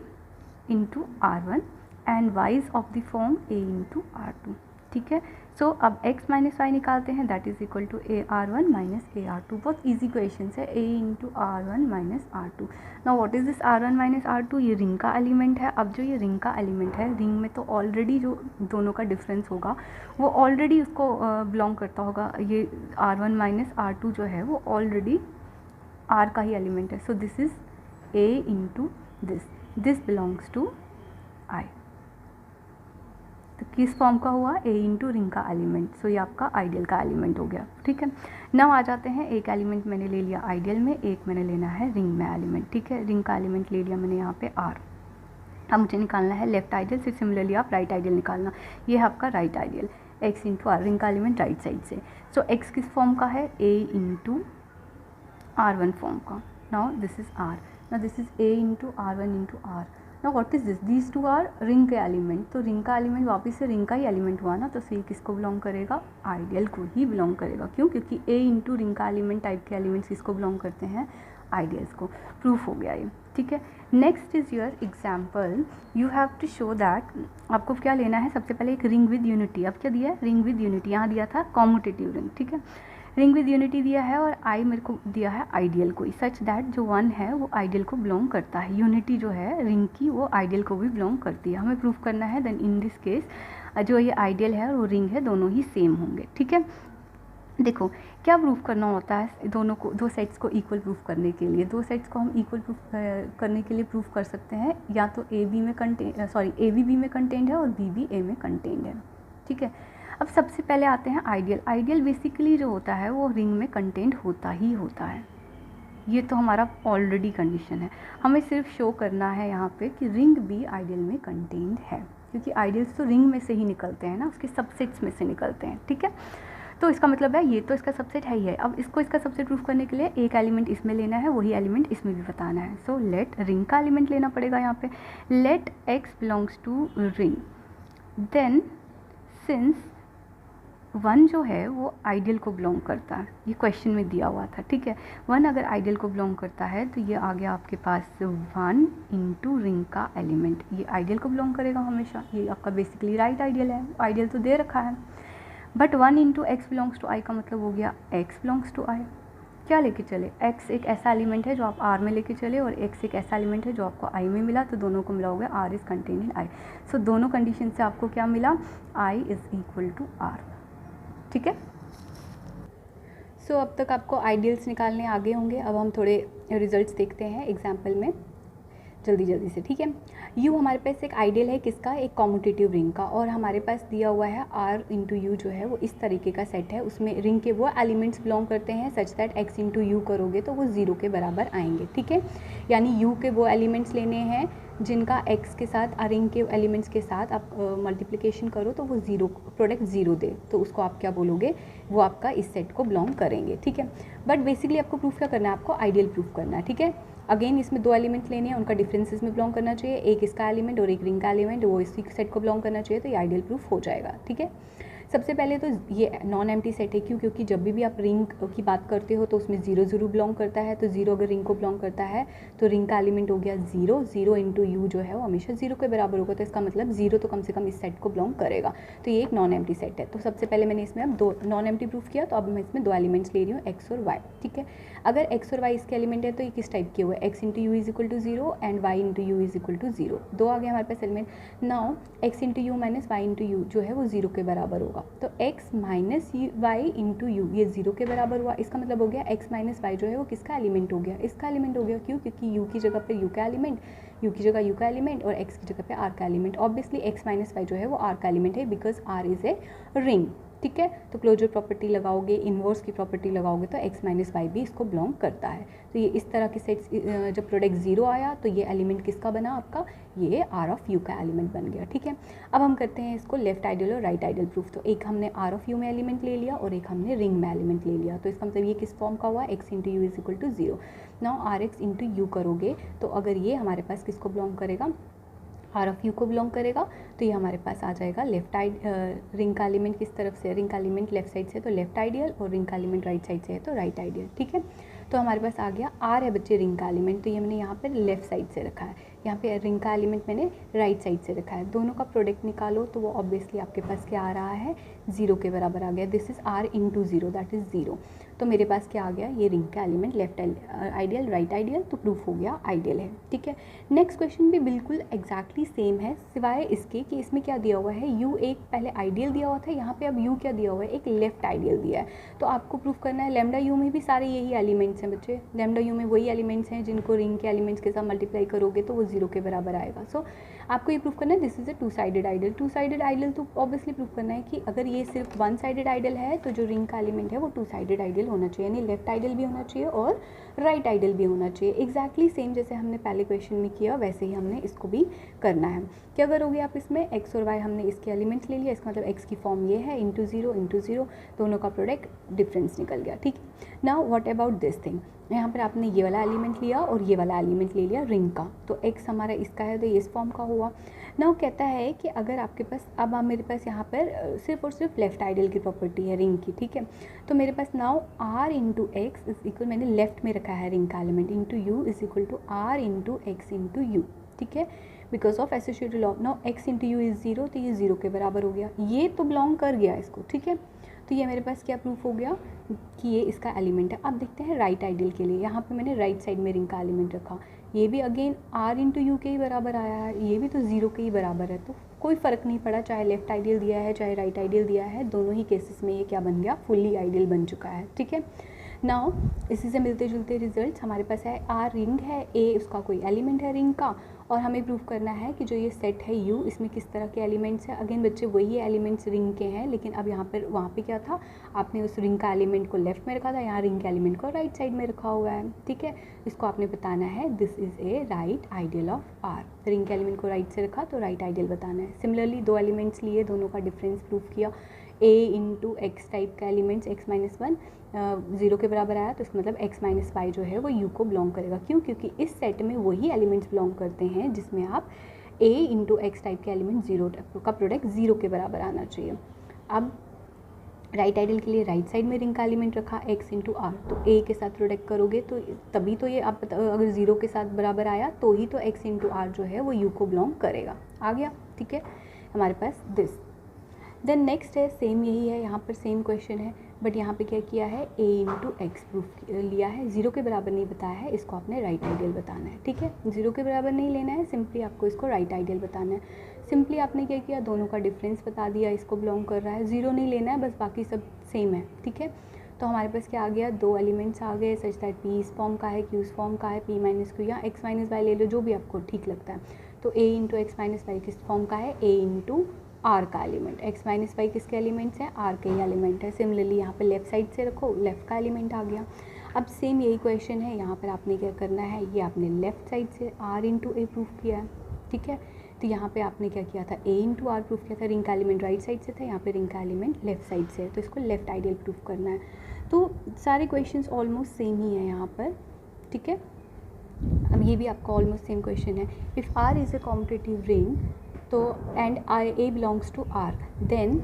into R1 and y is of the form a into R2। ठीक है, सो अब x माइनस वाई निकालते हैं, that is equal to A R one minus A R two. बहुत easy questions है, a into R one minus R two. Now what is this R one minus R two, ये ring का element है। अब जो ये ring का element है, रिंग में तो ऑलरेडी जो दोनों का डिफरेंस होगा वो ऑलरेडी उसको बिलोंग करता होगा। ये R one minus R two जो है वो ऑलरेडी आर का ही एलिमेंट है। So this is a into this belongs to I. तो किस फॉर्म का हुआ, a इंटू रिंग का एलिमेंट, सो ये आपका आइडियल का एलिमेंट हो गया। ठीक है, नाउ आ जाते हैं, एक एलिमेंट मैंने ले लिया आइडियल में, एक मैंने लेना है रिंग में एलिमेंट। ठीक है, रिंग का एलिमेंट ले लिया मैंने यहाँ पे r। अब मुझे निकालना है लेफ्ट आइडियल, फिर सिमिलरली आप राइट आइडियल निकालना। ये है आपका right ideal, x into R, ring का एलिमेंट राइट साइड से। सो x किस फॉर्म का है, a into R one form का। Now this is r, now this is a into R one into R. Now what is this, these two R ring के एलिमेंट, तो ring का element वापस से रिंग का ही एलिमेंट हुआ ना, तो सी किसको बिलोंग करेगा, आइडियल को ही बिलोंग करेगा। क्यों, क्योंकि a इंटू रिंग का एलिमेंट टाइप के एलिमेंट्स किसको बिलोंग करते हैं, आइडियल्स को। प्रूफ हो गया ये। ठीक है, next is your example, you have to show that, आपको क्या लेना है, सबसे पहले एक रिंग विद यूनिटी। अब क्या दिया है, रिंग विद यूनिटी, यहाँ दिया था कॉम्यूटेटिव रिंग। ठीक है, रिंग विद यूनिटी दिया है और आई मेरे को दिया है आइडियल कोई, सच दैट जो 1 है वो आइडियल को बिलोंग करता है। यूनिटी जो है रिंग की वो आइडियल को भी बिलोंग करती है, हमें प्रूफ करना है। देन इन दिस केस जो ये आइडियल है और वो रिंग है दोनों ही सेम होंगे। ठीक है, देखो क्या प्रूफ करना होता है, दोनों को, दो सेट्स को इक्वल प्रूफ करने के लिए, दो सेट्स को हम इक्वल प्रूफ करने के लिए प्रूफ कर सकते हैं, या तो ए बी में कंटेन, सॉरी ए बी में कंटेंड है और बी ए में कंटेंड है। ठीक है, अब सबसे पहले आते हैं आइडियल। आइडियल बेसिकली जो होता है वो रिंग में कंटेंट होता ही होता है, ये तो हमारा ऑलरेडी कंडीशन है। हमें सिर्फ शो करना है यहाँ पे कि रिंग भी आइडियल में कंटेन्ड है, क्योंकि आइडियल्स तो रिंग में से ही निकलते हैं ना, उसके सबसेट्स में से निकलते हैं, ठीक है। तो इसका मतलब है ये तो इसका सबसेट है ही है। अब इसको इसका सबसेट प्रूफ करने के लिए एक एलिमेंट इसमें लेना है, वही एलिमेंट इसमें भी बताना है। सो लेट रिंग का एलिमेंट लेना पड़ेगा यहाँ पे। Let X belongs to ring, then since 1 जो है वो आइडियल को बिलोंग करता है, ये क्वेश्चन में दिया हुआ था, ठीक है। 1 अगर आइडियल को बिलोंग करता है तो ये आ गया आपके पास 1 इंटू रिंग का एलिमेंट, ये आइडियल को बिलोंग करेगा हमेशा। ये आपका बेसिकली राइट आइडियल है, आइडियल तो दे रखा है। But 1 into X belongs to I का मतलब हो गया एक्स बिलोंग्स टू आई। क्या लेके चले, x एक ऐसा एलिमेंट है जो आप r में लेके चले, और x एक ऐसा एलिमेंट है जो आपको i में मिला, तो दोनों को मिला हो गया r is contained in i। सो दोनों कंडीशन से आपको क्या मिला, i is equal to r, ठीक है। सो अब तक आपको आइडियल्स निकालने आगे होंगे। अब हम थोड़े रिजल्ट्स देखते हैं एग्जाम्पल में जल्दी से, ठीक है। u हमारे पास एक आइडियल है किसका, एक कॉम्यूटेटिव रिंग का, और हमारे पास दिया हुआ है r इंटू यू जो है वो इस तरीके का सेट है, उसमें रिंग के वो एलिमेंट्स बिलोंग करते हैं such that x into U करोगे तो वो 0 के बराबर आएंगे, ठीक है। यानी u के वो एलिमेंट्स लेने हैं जिनका x के साथ रिंग के एलिमेंट्स के साथ आप मल्टीप्लिकेशन करो तो वो 0 प्रोडक्ट 0 दे, तो उसको आप क्या बोलोगे, वो आपका इस सेट को बिलोंग करेंगे, ठीक है। बट बेसिकली आपको प्रूफ क्या करना है, आपको आइडियल प्रूफ करना है, ठीक है। अगेन इसमें 2 एलिमेंट लेने हैं, उनका डिफरेंसेस में बिलोंग करना चाहिए, एक इसका एलिमेंट और एक रिंग का एलिमेंट, वो इसी सेट को बिलोंग करना चाहिए, तो ये आइडियल प्रूफ हो जाएगा, ठीक है। सबसे पहले तो ये नॉन एम्प्टी सेट है, क्यों, क्योंकि जब भी आप रिंग की बात करते हो तो उसमें 0 0 बिलोंग करता है, तो 0 अगर रिंग को बिलोंग करता है तो रिंग का एलिमेंट हो गया 0, 0 इंटू यू जो है वो हमेशा 0 के बराबर होगा, तो इसका मतलब 0 तो कम से कम इस सेट को बिलोंग करेगा, तो ये एक नॉन एम्प्टी सेट है। तो सबसे पहले मैंने इसमें अब 2 नॉन एम्प्टी प्रूफ किया, तो अब मैं इसमें 2 एलिमेंट्स ले रही हूँ x और y, ठीक है। अगर x और y इसके एलिमेंट है तो ये किस टाइप के हुए, x into U is equal to 0 and y into U is equal to 0, 2 आ गया हमारे पास element. Now x into U minus y into U जो है वो 0 के बराबर होगा, तो x minus Y into U ये 0 के बराबर हुआ, इसका मतलब हो गया x माइनस वाई जो है वो किसका एलिमेंट हो गया, इसका एलिमेंट हो गया। क्यों, क्योंकि u की जगह पे u का एलिमेंट, u की जगह u का एलिमेंट और x की जगह पे r का element. Obviously x minus Y जो है वो r का एलिमेंट है, because r is a ring, ठीक है। तो क्लोजर प्रॉपर्टी लगाओगे, इन्वर्स की प्रॉपर्टी लगाओगे तो x माइनस वाई भी इसको बिलोंग करता है। तो ये इस तरह के सेट्स, जब प्रोडक्ट 0 आया तो ये एलिमेंट किसका बना आपका, ये r ऑफ u का एलिमेंट बन गया, ठीक है। अब हम करते हैं इसको लेफ्ट आइडियल और राइट आइडियल प्रूफ। तो एक हमने r ऑफ u में एलिमेंट ले लिया और एक हमने रिंग में एलिमेंट ले लिया, तो इसका मतलब ये किस फॉर्म का हुआ, x into U is equal to 0। Now R X into U करोगे तो अगर ये हमारे पास किसको बिलोंग करेगा, आर ऑफ यू को बिलोंग करेगा, तो ये हमारे पास आ जाएगा लेफ्ट रिंग का एलिमेंट किस तरफ से, रिंग का एलिमेंट लेफ्ट साइड से तो लेफ्ट आइडियल, और रिंग का एलिमेंट राइट साइड से है तो राइट आइडियल, ठीक है। तो हमारे पास आ गया आर है बच्चे रिंग का एलिमेंट, तो ये मैंने यहाँ पर लेफ्ट साइड से रखा है, यहाँ पे रिंग का एलिमेंट मैंने राइट साइड से रखा है। दोनों का प्रोडक्ट निकालो तो वो ऑब्वियसली आपके पास क्या आ रहा है, 0 के बराबर आ गया। This is r into 0 that is 0, तो मेरे पास क्या आ गया, ये रिंग का element left ideal right ideal, तो प्रूफ हो गया आइडियल है, ठीक है। नेक्स्ट क्वेश्चन भी बिल्कुल एग्जैक्टली सेम है, सिवाय इसके कि इसमें क्या दिया हुआ है, u एक पहले आइडियल दिया हुआ था, यहाँ पे अब u क्या दिया हुआ है, एक लेफ्ट आइडियल दिया है। तो आपको प्रूफ करना है लैम्डा u में भी सारे यही एलिमेंट्स हैं बच्चे, लैम्डा u में वही एलिमेंट्स हैं जिनको रिंग के एलिमेंट्स के साथ मल्टीप्लाई करोगे तो वो 0 के बराबर आएगा। सो आपको ये प्रूफ करना है this is a 2 sided ideal. 2 sided ideal तो ऑब्वियसली प्रूफ करना है कि अगर ये सिर्फ 1 साइडेड आइडियल है तो जो रिंग का एलिमेंट है वो 2 साइडेड आइडियल होना चाहिए, यानी लेफ्ट आइडियल भी होना चाहिए और राइट आइडियल भी होना चाहिए। एग्जैक्टली सेम जैसे हमने पहले क्वेश्चन में किया वैसे ही हमने इसको भी करना है। क्या करोगे आप इसमें, x और y हमने इसके एलिमेंट्स ले लिया, इसका मतलब x की फॉर्म ये है इंटू 0, दोनों का प्रोडक्ट डिफरेंस निकल गया, ठीक है। Now what about this thing, यहाँ पर आपने ये वाला एलिमेंट लिया और ये वाला एलिमेंट ले लिया रिंग का, तो x हमारा इसका है तो ये इस फॉर्म का हुआ। नाउ कहता है कि अगर आपके पास, अब मेरे पास यहाँ पर सिर्फ और सिर्फ लेफ्ट आइडियल की प्रॉपर्टी है रिंग की, ठीक है। तो मेरे पास now r into X is equal, मैंने लेफ्ट में रखा है रिंग का element, into U is equal to r into X into U, ठीक है, because of associated law. Now x into U is 0, तो ये 0 के बराबर हो गया, ये तो बिलोंग कर गया इसको, ठीक है। तो ये मेरे पास क्या प्रूफ हो गया कि ये इसका एलिमेंट है। अब देखते हैं राइट आइडियल के लिए, यहाँ पे मैंने राइट साइड में रिंग का एलिमेंट रखा, ये भी अगेन r इंटू यू के ही बराबर आया है, ये भी तो 0 के ही बराबर है, तो कोई फ़र्क नहीं पड़ा चाहे लेफ्ट आइडियल दिया है चाहे राइट आइडियल दिया है, दोनों ही केसेस में ये क्या बन गया, फुल्ली आइडियल बन चुका है, ठीक है। नाउ इसी से मिलते जुलते रिजल्ट हमारे पास है आर रिंग है, ए उसका कोई एलिमेंट है रिंग का, और हमें प्रूव करना है कि जो ये सेट है यू इसमें किस तरह के एलिमेंट्स हैं। अगेन बच्चे वही एलिमेंट्स रिंग के हैं, लेकिन अब यहाँ पर वहाँ पे क्या था, आपने उस रिंग का एलिमेंट को लेफ्ट में रखा था, यहाँ रिंग के एलिमेंट को राइट साइड में रखा हुआ है। ठीक है, इसको आपने बताना है this is a right ideal of R. Ring के एलिमेंट को राइट से रखा तो राइट आइडियल बताना है। सिमिलरली दो एलिमेंट्स लिए, दोनों का डिफरेंस प्रूव किया। ए इंटू एक्स टाइप का एलिमेंट्स x माइनस 1 0 के बराबर आया, तो इसका मतलब x माइनस वाई जो है वो u को बिलोंग करेगा। क्यों? क्योंकि इस सेट में वही एलिमेंट्स बिलोंग करते हैं जिसमें आप a इंटू एक्स टाइप के एलिमेंट 0 का प्रोडक्ट 0 के बराबर आना चाहिए। अब राइट आइडियल के लिए राइट साइड में रिंग का एलिमेंट रखा x इंटू आर, तो a के साथ प्रोडक्ट करोगे तो तभी तो ये आप अगर 0 के साथ बराबर आया तो ही तो x इंटू आर जो है वो u को बिलोंग करेगा। आ गया? ठीक है, हमारे पास दिस। देन नेक्स्ट है, सेम यही है, यहाँ पर सेम क्वेश्चन है, बट यहाँ पे क्या किया है, a इंटू एक्स प्रूफ लिया है, 0 के बराबर नहीं बताया है, इसको आपने राइट आइडियल बताना है। ठीक है, 0 के बराबर नहीं लेना है, सिंपली आपको इसको राइट आइडियल बताना है। सिंपली आपने क्या किया, दोनों का डिफरेंस बता दिया, इसको बिलोंग कर रहा है, 0 नहीं लेना है, बस बाकी सब सेम है। ठीक है, तो हमारे पास क्या आ गया, दो एलिमेंट्स आ गए सच दैट p इस फॉर्म का है, q इस फॉर्म का है, p माइनस क्यू या x माइनस वाई ले लो, जो भी आपको ठीक लगता है। तो a into x minus Y किस फॉर्म का है, a इंटू आर का एलिमेंट, x माइनस वाई किसके एलिमेंट्स हैं, आर के ही एलिमेंट है। सिमिलरली यहाँ पे लेफ्ट साइड से रखो, लेफ्ट का एलिमेंट आ गया। अब सेम यही क्वेश्चन है, यहाँ पर आपने क्या करना है, ये आपने लेफ्ट साइड से r इंटू ए प्रूफ किया है। ठीक है, तो यहाँ पे आपने क्या किया था, a इंटू आर प्रूफ किया था, रिंग का एलिमेंट राइट साइड से था, यहाँ पे रिंग का एलिमेंट लेफ्ट साइड से है, तो इसको लेफ्ट आइडियल प्रूफ करना है। तो सारे क्वेश्चंस ऑलमोस्ट सेम ही है यहाँ पर। ठीक है, अब ये भी आपका ऑलमोस्ट सेम क्वेश्चन है। If R is a competitive ring तो and A belongs to R, then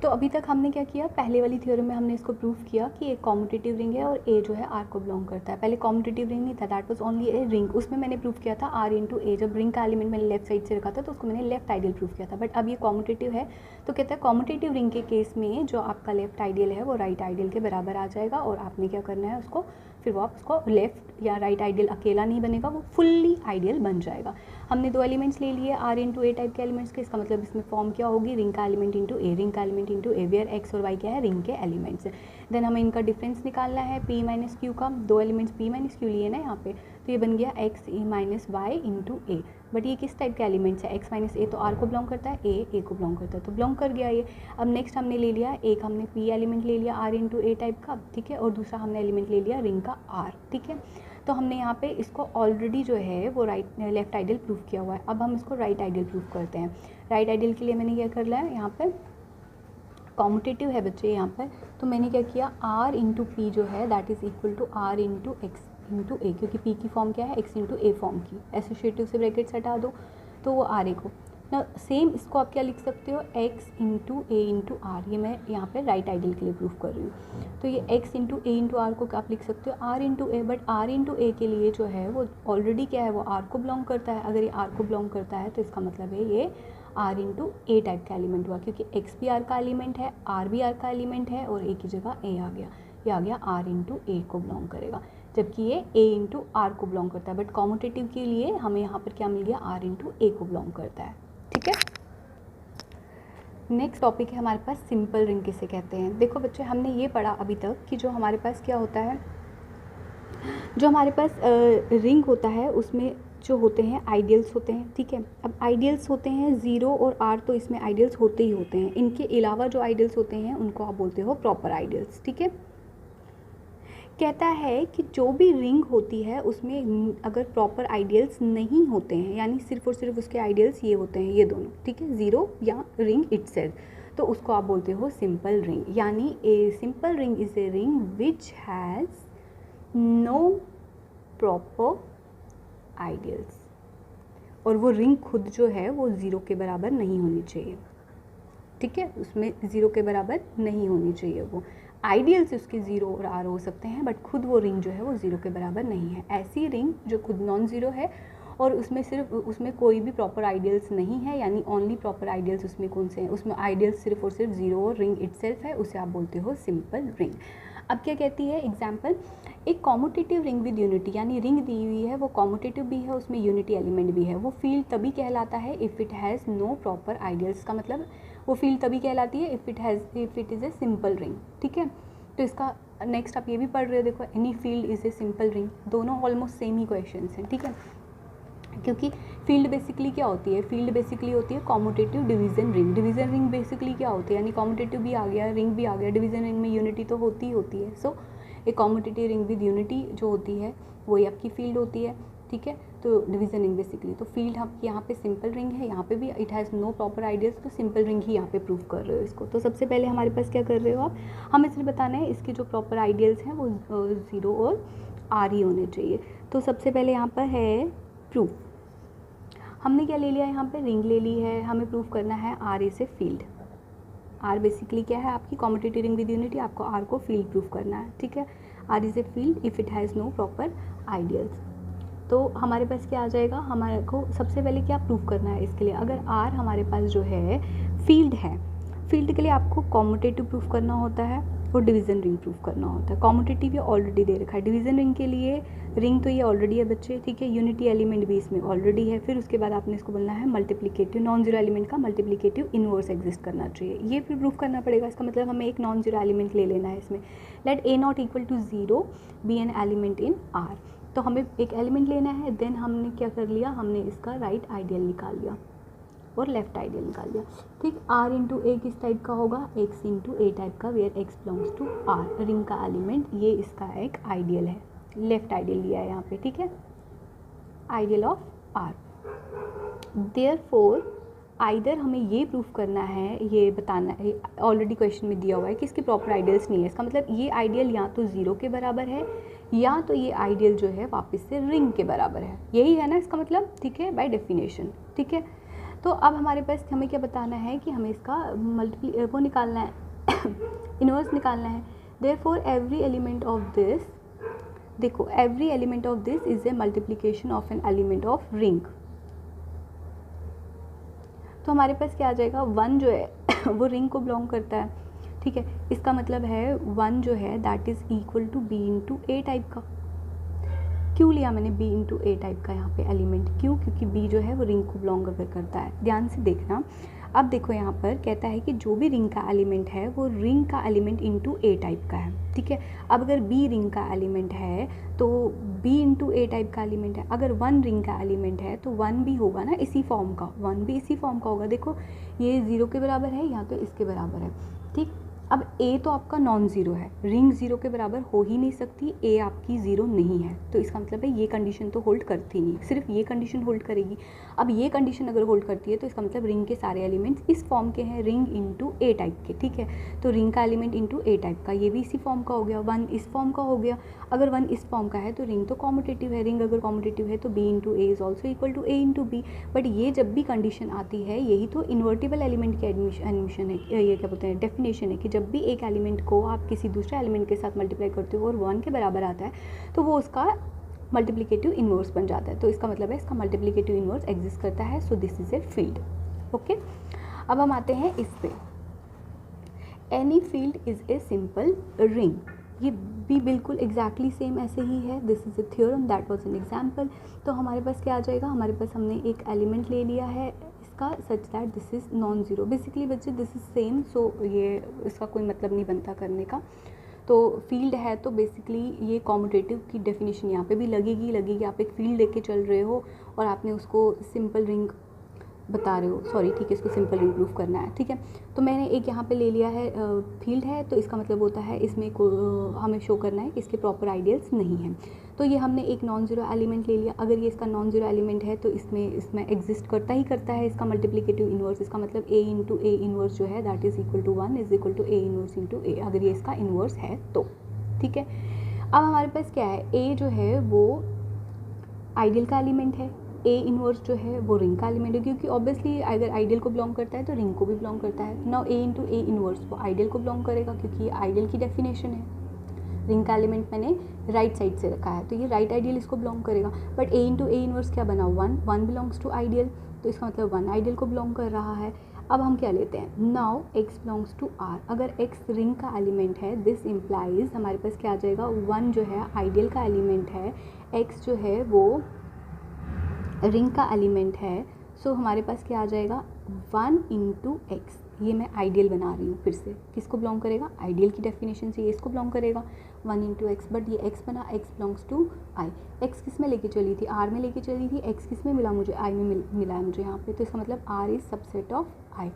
तो अभी तक हमने क्या किया, पहले वाली थ्योरम में हमने इसको प्रूव किया कि एक कॉम्पिटिटिव रिंग है और ए जो है आर को बिलोंग करता है। पहले कॉम्पिटिटिव रिंग नहीं था, that was only a ring, उसमें मैंने प्रूव किया था आर इंटू ए। जब रिंग का एलिमेंट मैंने लेफ्ट साइड से रखा था तो उसको मैंने लेफ्ट आइडियल प्रूव किया था। बट अब ये कॉम्पिटिटिव है तो कहता है कॉम्पिटिटिव रिंग के केस में जो आपका लेफ्ट आइडियल है वो राइट आइडियल के बराबर आ जाएगा, और आपने क्या करना है उसको, फिर वो आप उसको लेफ्ट या राइट आइडियल अकेला नहीं बनेगा, वो फुल्ली आइडियल बन जाएगा। हमने दो एलिमेंट्स ले लिए आर इंटू ए टाइप के एलिमेंट्स के, इसका मतलब इसमें फॉर्म क्या होगी, रिंग का एलिमेंट इंटू ए, रिंग का element into A, where X और वाई क्या है, रिंग के एलिमेंट्स। देन हमें इनका डिफरेंस निकालना है p माइनस क्यू का, दो एलिमेंट्स p माइनस क्यू लिए ना यहाँ पे, तो ये बन गया x e minus Y into A. But ये किस टाइप के एलिमेंट्स है, x माइनस ए तो r को बिलोंग करता है, a को बिलोंग करता है, तो बिलोंग कर गया ये। अब नेक्स्ट हमने ले लिया एक, हमने p एलिमेंट ले लिया r इंटू ए टाइप का, ठीक है, और दूसरा हमने एलिमेंट ले लिया रिंग का r। ठीक है, तो हमने यहाँ पे इसको ऑलरेडी जो है वो लेफ्ट आइडियल प्रूफ किया हुआ है। अब हम इसको राइट आइडियल प्रूफ करते हैं। राइट आइडियल के लिए मैंने क्या कर लिया है, यहाँ पर कॉम्पिटिटिव है बच्चे यहाँ पर, तो मैंने क्या किया, r इंटू पी जो है that is equal to r into X into A, क्योंकि p की फॉर्म क्या है, x इंटू ए फॉर्म की, एसोसिएटिव से ब्रैकेट्स हटा दो तो वो r को ना, सेम इसको आप क्या लिख सकते हो, x into A into R, ये मैं यहाँ पे राइट आइडियल के लिए प्रूफ कर रही हूँ। तो ये x into A into R को आप लिख सकते हो r into A, but r into A के लिए जो है वो ऑलरेडी क्या है, वो r को बिलोंग करता है। अगर ये r को बिलोंग करता है तो इसका मतलब है ये r इंटू ए टाइप का एलिमेंट हुआ, क्योंकि x भी r का एलिमेंट है, r भी r का एलिमेंट है, और a की जगह a आ गया, ये आ गया r इंटू ए को बिलोंग करेगा, जबकि ये a इंटू आर को बिलोंग करता है। बट कॉम्पिटिटिव के लिए हमें यहाँ पर क्या मिल गया, r इंटू ए को बिलोंग करता है। ठीक है, नेक्स्ट टॉपिक है हमारे पास सिंपल रिंग किसे कहते हैं। देखो बच्चे, हमने ये पढ़ा अभी तक कि जो हमारे पास क्या होता है, जो हमारे पास रिंग होता है उसमें जो होते हैं आइडियल्स होते हैं। ठीक है, अब आइडियल्स होते हैं 0 और r, तो इसमें आइडियल्स होते ही होते हैं। इनके अलावा जो आइडियल्स होते हैं उनको आप बोलते हो प्रॉपर आइडियल्स। ठीक है, कहता है कि जो भी रिंग होती है उसमें अगर प्रॉपर आइडियल्स नहीं होते हैं, यानी सिर्फ और सिर्फ उसके आइडियल्स ये होते हैं, ये दोनों, ठीक है, 0 या रिंग इटसेल्फ, तो उसको आप बोलते हो सिंपल रिंग। यानी a simple ring is a ring which has no proper ideals, और वो रिंग खुद जो है वो 0 के बराबर नहीं होनी चाहिए। ठीक है, उसमें 0 के बराबर नहीं होनी चाहिए, वो आइडियल्स उसके 0 और r हो सकते हैं, बट खुद वो रिंग जो है वो 0 के बराबर नहीं है। ऐसी रिंग जो खुद नॉन ज़ीरो है और उसमें कोई भी प्रॉपर आइडियल्स नहीं है, यानी ओनली प्रॉपर आइडियल्स उसमें कौन से हैं, उसमें आइडियल्स सिर्फ और सिर्फ 0 और रिंग इटसेल्फ है, उसे आप बोलते हो सिंपल रिंग। अब क्या कहती है एग्जाम्पल, एक कॉम्यूटेटिव रिंग विद यूनिटी, यानी रिंग दी हुई है वो कॉम्यूटेटिव भी है, उसमें यूनिटी एलिमेंट भी है, वो फील्ड तभी कहलाता है if it has no proper ideals. का मतलब वो फील्ड तभी कहलाती है if it is a simple ring. ठीक है, तो इसका नेक्स्ट आप ये भी पढ़ रहे हो, देखो any field is a simple ring, दोनों ऑलमोस्ट सेम ही क्वेश्चन हैं, ठीक है। क्योंकि फील्ड बेसिकली क्या होती है, फील्ड बेसिकली होती है commutative division ring. Division ring basically क्या होती है, यानी कॉम्यूटेटिव भी आ गया, रिंग भी आ गया, डिवीजन रिंग में यूनिटी तो होती ही होती है। सो एक कॉम्यूटेटिव रिंग विद यूनिटी जो होती है वही आपकी फील्ड होती है, ठीक है। तो डिवीजन रिंग बेसिकली, तो फील्ड हम यहाँ पे सिंपल रिंग है, यहाँ पे भी it has no proper ideals, तो सिंपल रिंग ही यहाँ पे प्रूव कर रहे हो इसको। तो सबसे पहले हमारे पास क्या कर रहे हो आप, हमें सिर्फ बताना है इसके जो प्रॉपर आइडियल्स हैं वो 0 और R ही होने चाहिए। तो सबसे पहले यहाँ पर है प्रूफ, हमने क्या ले लिया, यहाँ पे रिंग ले ली है, हमें प्रूफ करना है R is a field. R basically क्या है आपकी कॉम्यूटेटिव रिंग विद यूनिटी, आपको R को फील्ड प्रूफ करना है, ठीक है। R is a field if it has no proper ideals. तो हमारे पास क्या आ जाएगा, हमारे को सबसे पहले क्या प्रूफ करना है इसके लिए, अगर R हमारे पास जो है फील्ड है, फील्ड के लिए आपको कॉम्यूटेटिव प्रूफ करना होता है और डिवीज़न रिंग प्रूफ करना होता है। कॉम्यूटेटिव ये ऑलरेडी दे रखा है, डिवीज़न रिंग के लिए रिंग तो ये ऑलरेडी है बच्चे, ठीक है। यूनिटी एलिमेंट भी इसमें ऑलरेडी है, फिर उसके बाद आपने इसको बोलना है मल्टीप्लिकेटिव, नॉन जीरो एलिमेंट का मल्टीप्लिकेटिव इनवर्स एग्जिस्ट करना चाहिए, ये फिर प्रूफ करना पड़ेगा। इसका मतलब हमें एक नॉन जीरो एलिमेंट ले लेना है इसमें, let A not equal to 0 be an element in R। तो हमें एक एलिमेंट लेना है, देन हमने क्या कर लिया, हमने इसका राइट आइडियल निकाल लिया और लेफ्ट आइडियल निकाल दिया, ठीक। R इंटू ए किस टाइप का होगा, X इंटू ए टाइप का, where X belongs to R, ring का एलिमेंट, ये इसका एक आइडियल है, लेफ्ट आइडियल लिया है यहाँ पे, ठीक है, ideal of R। Therefore either हमें ये प्रूफ करना है, ये बताना है, ऑलरेडी क्वेश्चन में दिया हुआ है कि इसके प्रॉपर आइडियल्स नहीं है, इसका मतलब ये आइडियल या तो 0 के बराबर है या तो ये आइडियल जो है वापस से रिंग के बराबर है, यही है ना इसका मतलब, ठीक है, बाय डेफिनेशन, ठीक है। तो अब हमारे पास हमें क्या बताना है कि हमें इसका वो निकालना है इनवर्स निकालना है। Therefore every element of this, देखो every element of this is a multiplication of an element of ring. तो हमारे पास क्या आ जाएगा, 1 जो है वो रिंग को बिलोंग करता है, ठीक है। इसका मतलब है 1 जो है that is equal to B into A type का। क्यों लिया मैंने B इंटू ए टाइप का यहाँ पे एलिमेंट, क्यों, क्योंकि B जो है वो रिंग को बिलोंग अगर करता है। ध्यान से देखना, अब देखो यहाँ पर कहता है कि जो भी रिंग का एलिमेंट है वो रिंग का एलिमेंट इंटू ए टाइप का है, ठीक है। अब अगर B रिंग का एलिमेंट है तो B इंटू ए टाइप का एलिमेंट है, अगर 1 रिंग का एलिमेंट है तो 1 भी होगा ना इसी फॉर्म का, 1 भी इसी फॉर्म का होगा। देखो ये 0 के बराबर है या तो इसके बराबर है, ठीक। अब A तो आपका नॉन ज़ीरो है, रिंग 0 के बराबर हो ही नहीं सकती, A आपकी 0 नहीं है, तो इसका मतलब है ये कंडीशन तो होल्ड करती नहीं, सिर्फ ये कंडीशन होल्ड करेगी। अब ये कंडीशन अगर होल्ड करती है तो इसका मतलब रिंग के सारे एलिमेंट्स इस फॉर्म के हैं, रिंग इंटू ए टाइप के, ठीक है। तो रिंग का एलिमेंट इंटू ए टाइप का, ये भी इसी फॉर्म का हो गया, 1 इस फॉर्म का हो गया। अगर 1 इस फॉर्म का है तो रिंग तो कॉम्यूटेटिव है, रिंग अगर कॉम्यूटेटिव है तो B into A is also equal to A into B. But ये जब भी कंडीशन आती है, यही तो इन्वर्टिबल एलिमेंट की एडमिशन है, ये क्या बोलते हैं डेफिनेशन है, कि जब भी एक एलिमेंट को आप किसी दूसरे एलिमेंट के साथ मल्टीप्लाई करते हो और 1 के बराबर आता है तो वो उसका मल्टीप्लिकेटिव इनवर्स बन जाता है। तो इसका मतलब है इसका मल्टीप्लिकेटिव इनवर्स एग्जिस्ट करता है, so this is a field, okay. अब हम आते हैं इस पे, any field is a simple ring, ये भी बिल्कुल एग्जैक्टली सेम ऐसे ही है, this is A theorem, that was an example. तो हमारे पास क्या आ जाएगा, हमारे पास हमने एक एलिमेंट ले लिया है इसका such that this is non zero, basically बच्चे दिस इज़ सेम, सो ये इसका कोई मतलब नहीं बनता करने का। तो फील्ड है तो बेसिकली ये कॉम्यूटेटिव की डेफिनेशन यहाँ पे भी लगेगी। आप एक फील्ड लेके चल रहे हो और आपने उसको सिंपल रिंग बता रहे हो, सॉरी ठीक है, इसको सिंपल रिंग प्रूफ करना है, ठीक है। तो मैंने एक यहाँ पे ले लिया है फील्ड है, तो इसका मतलब होता है इसमें हमें शो करना है कि इसके प्रॉपर आइडियल्स नहीं हैं। तो ये हमने एक नॉन ज़ीरो एलिमेंट ले लिया, अगर ये इसका नॉन ज़ीरो एलिमेंट है तो इसमें एग्जिस्ट करता है इसका मल्टीप्लिकेटिव इनवर्स, इसका मतलब A इंटू ए इनवर्स जो है that is equal to 1 is equal to A inverse into A, अगर ये इसका इनवर्स है तो, ठीक है। अब हमारे पास क्या है, A जो है वो आइडियल का एलिमेंट है, A इनवर्स जो है वो रिंग का एलिमेंट है, क्योंकि ऑब्वियसली अगर आइडियल को बिलोंग करता है तो रिंग को भी बिलोंग करता है। Now A into A inverse वो आइडियल को बिलोंग करेगा क्योंकि ये आइडियल की डेफिनेशन है, रिंग का एलिमेंट मैंने राइट साइड से रखा है तो ये राइट आइडियल इसको बिलोंग करेगा। But A into A inverse क्या बना, 1 बिलोंग्स टू आइडियल, तो इसका मतलब 1 आइडियल को बिलोंग कर रहा है। अब हम क्या लेते हैं, now x belongs to R, अगर x रिंग का एलिमेंट है दिस इम्प्लाइज हमारे पास क्या आ जाएगा, 1 जो है आइडियल का एलिमेंट है, x जो है वो रिंग का एलिमेंट है, सो हमारे पास क्या आ जाएगा 1 इंटू एक्स, ये मैं आइडियल बना रही हूँ फिर से, किसको बिलोंग करेगा, आइडियल की डेफिनेशन से ये इसको बिलोंग करेगा, 1 इंटू एक्स, बट ये एक्स बना, X belongs to I. X किस में लेके चली थी, आर में लेके चली थी, एक्स किस में मिला मुझे, आई में मिला है मुझे यहाँ पे, तो इसका मतलब R is subset of I.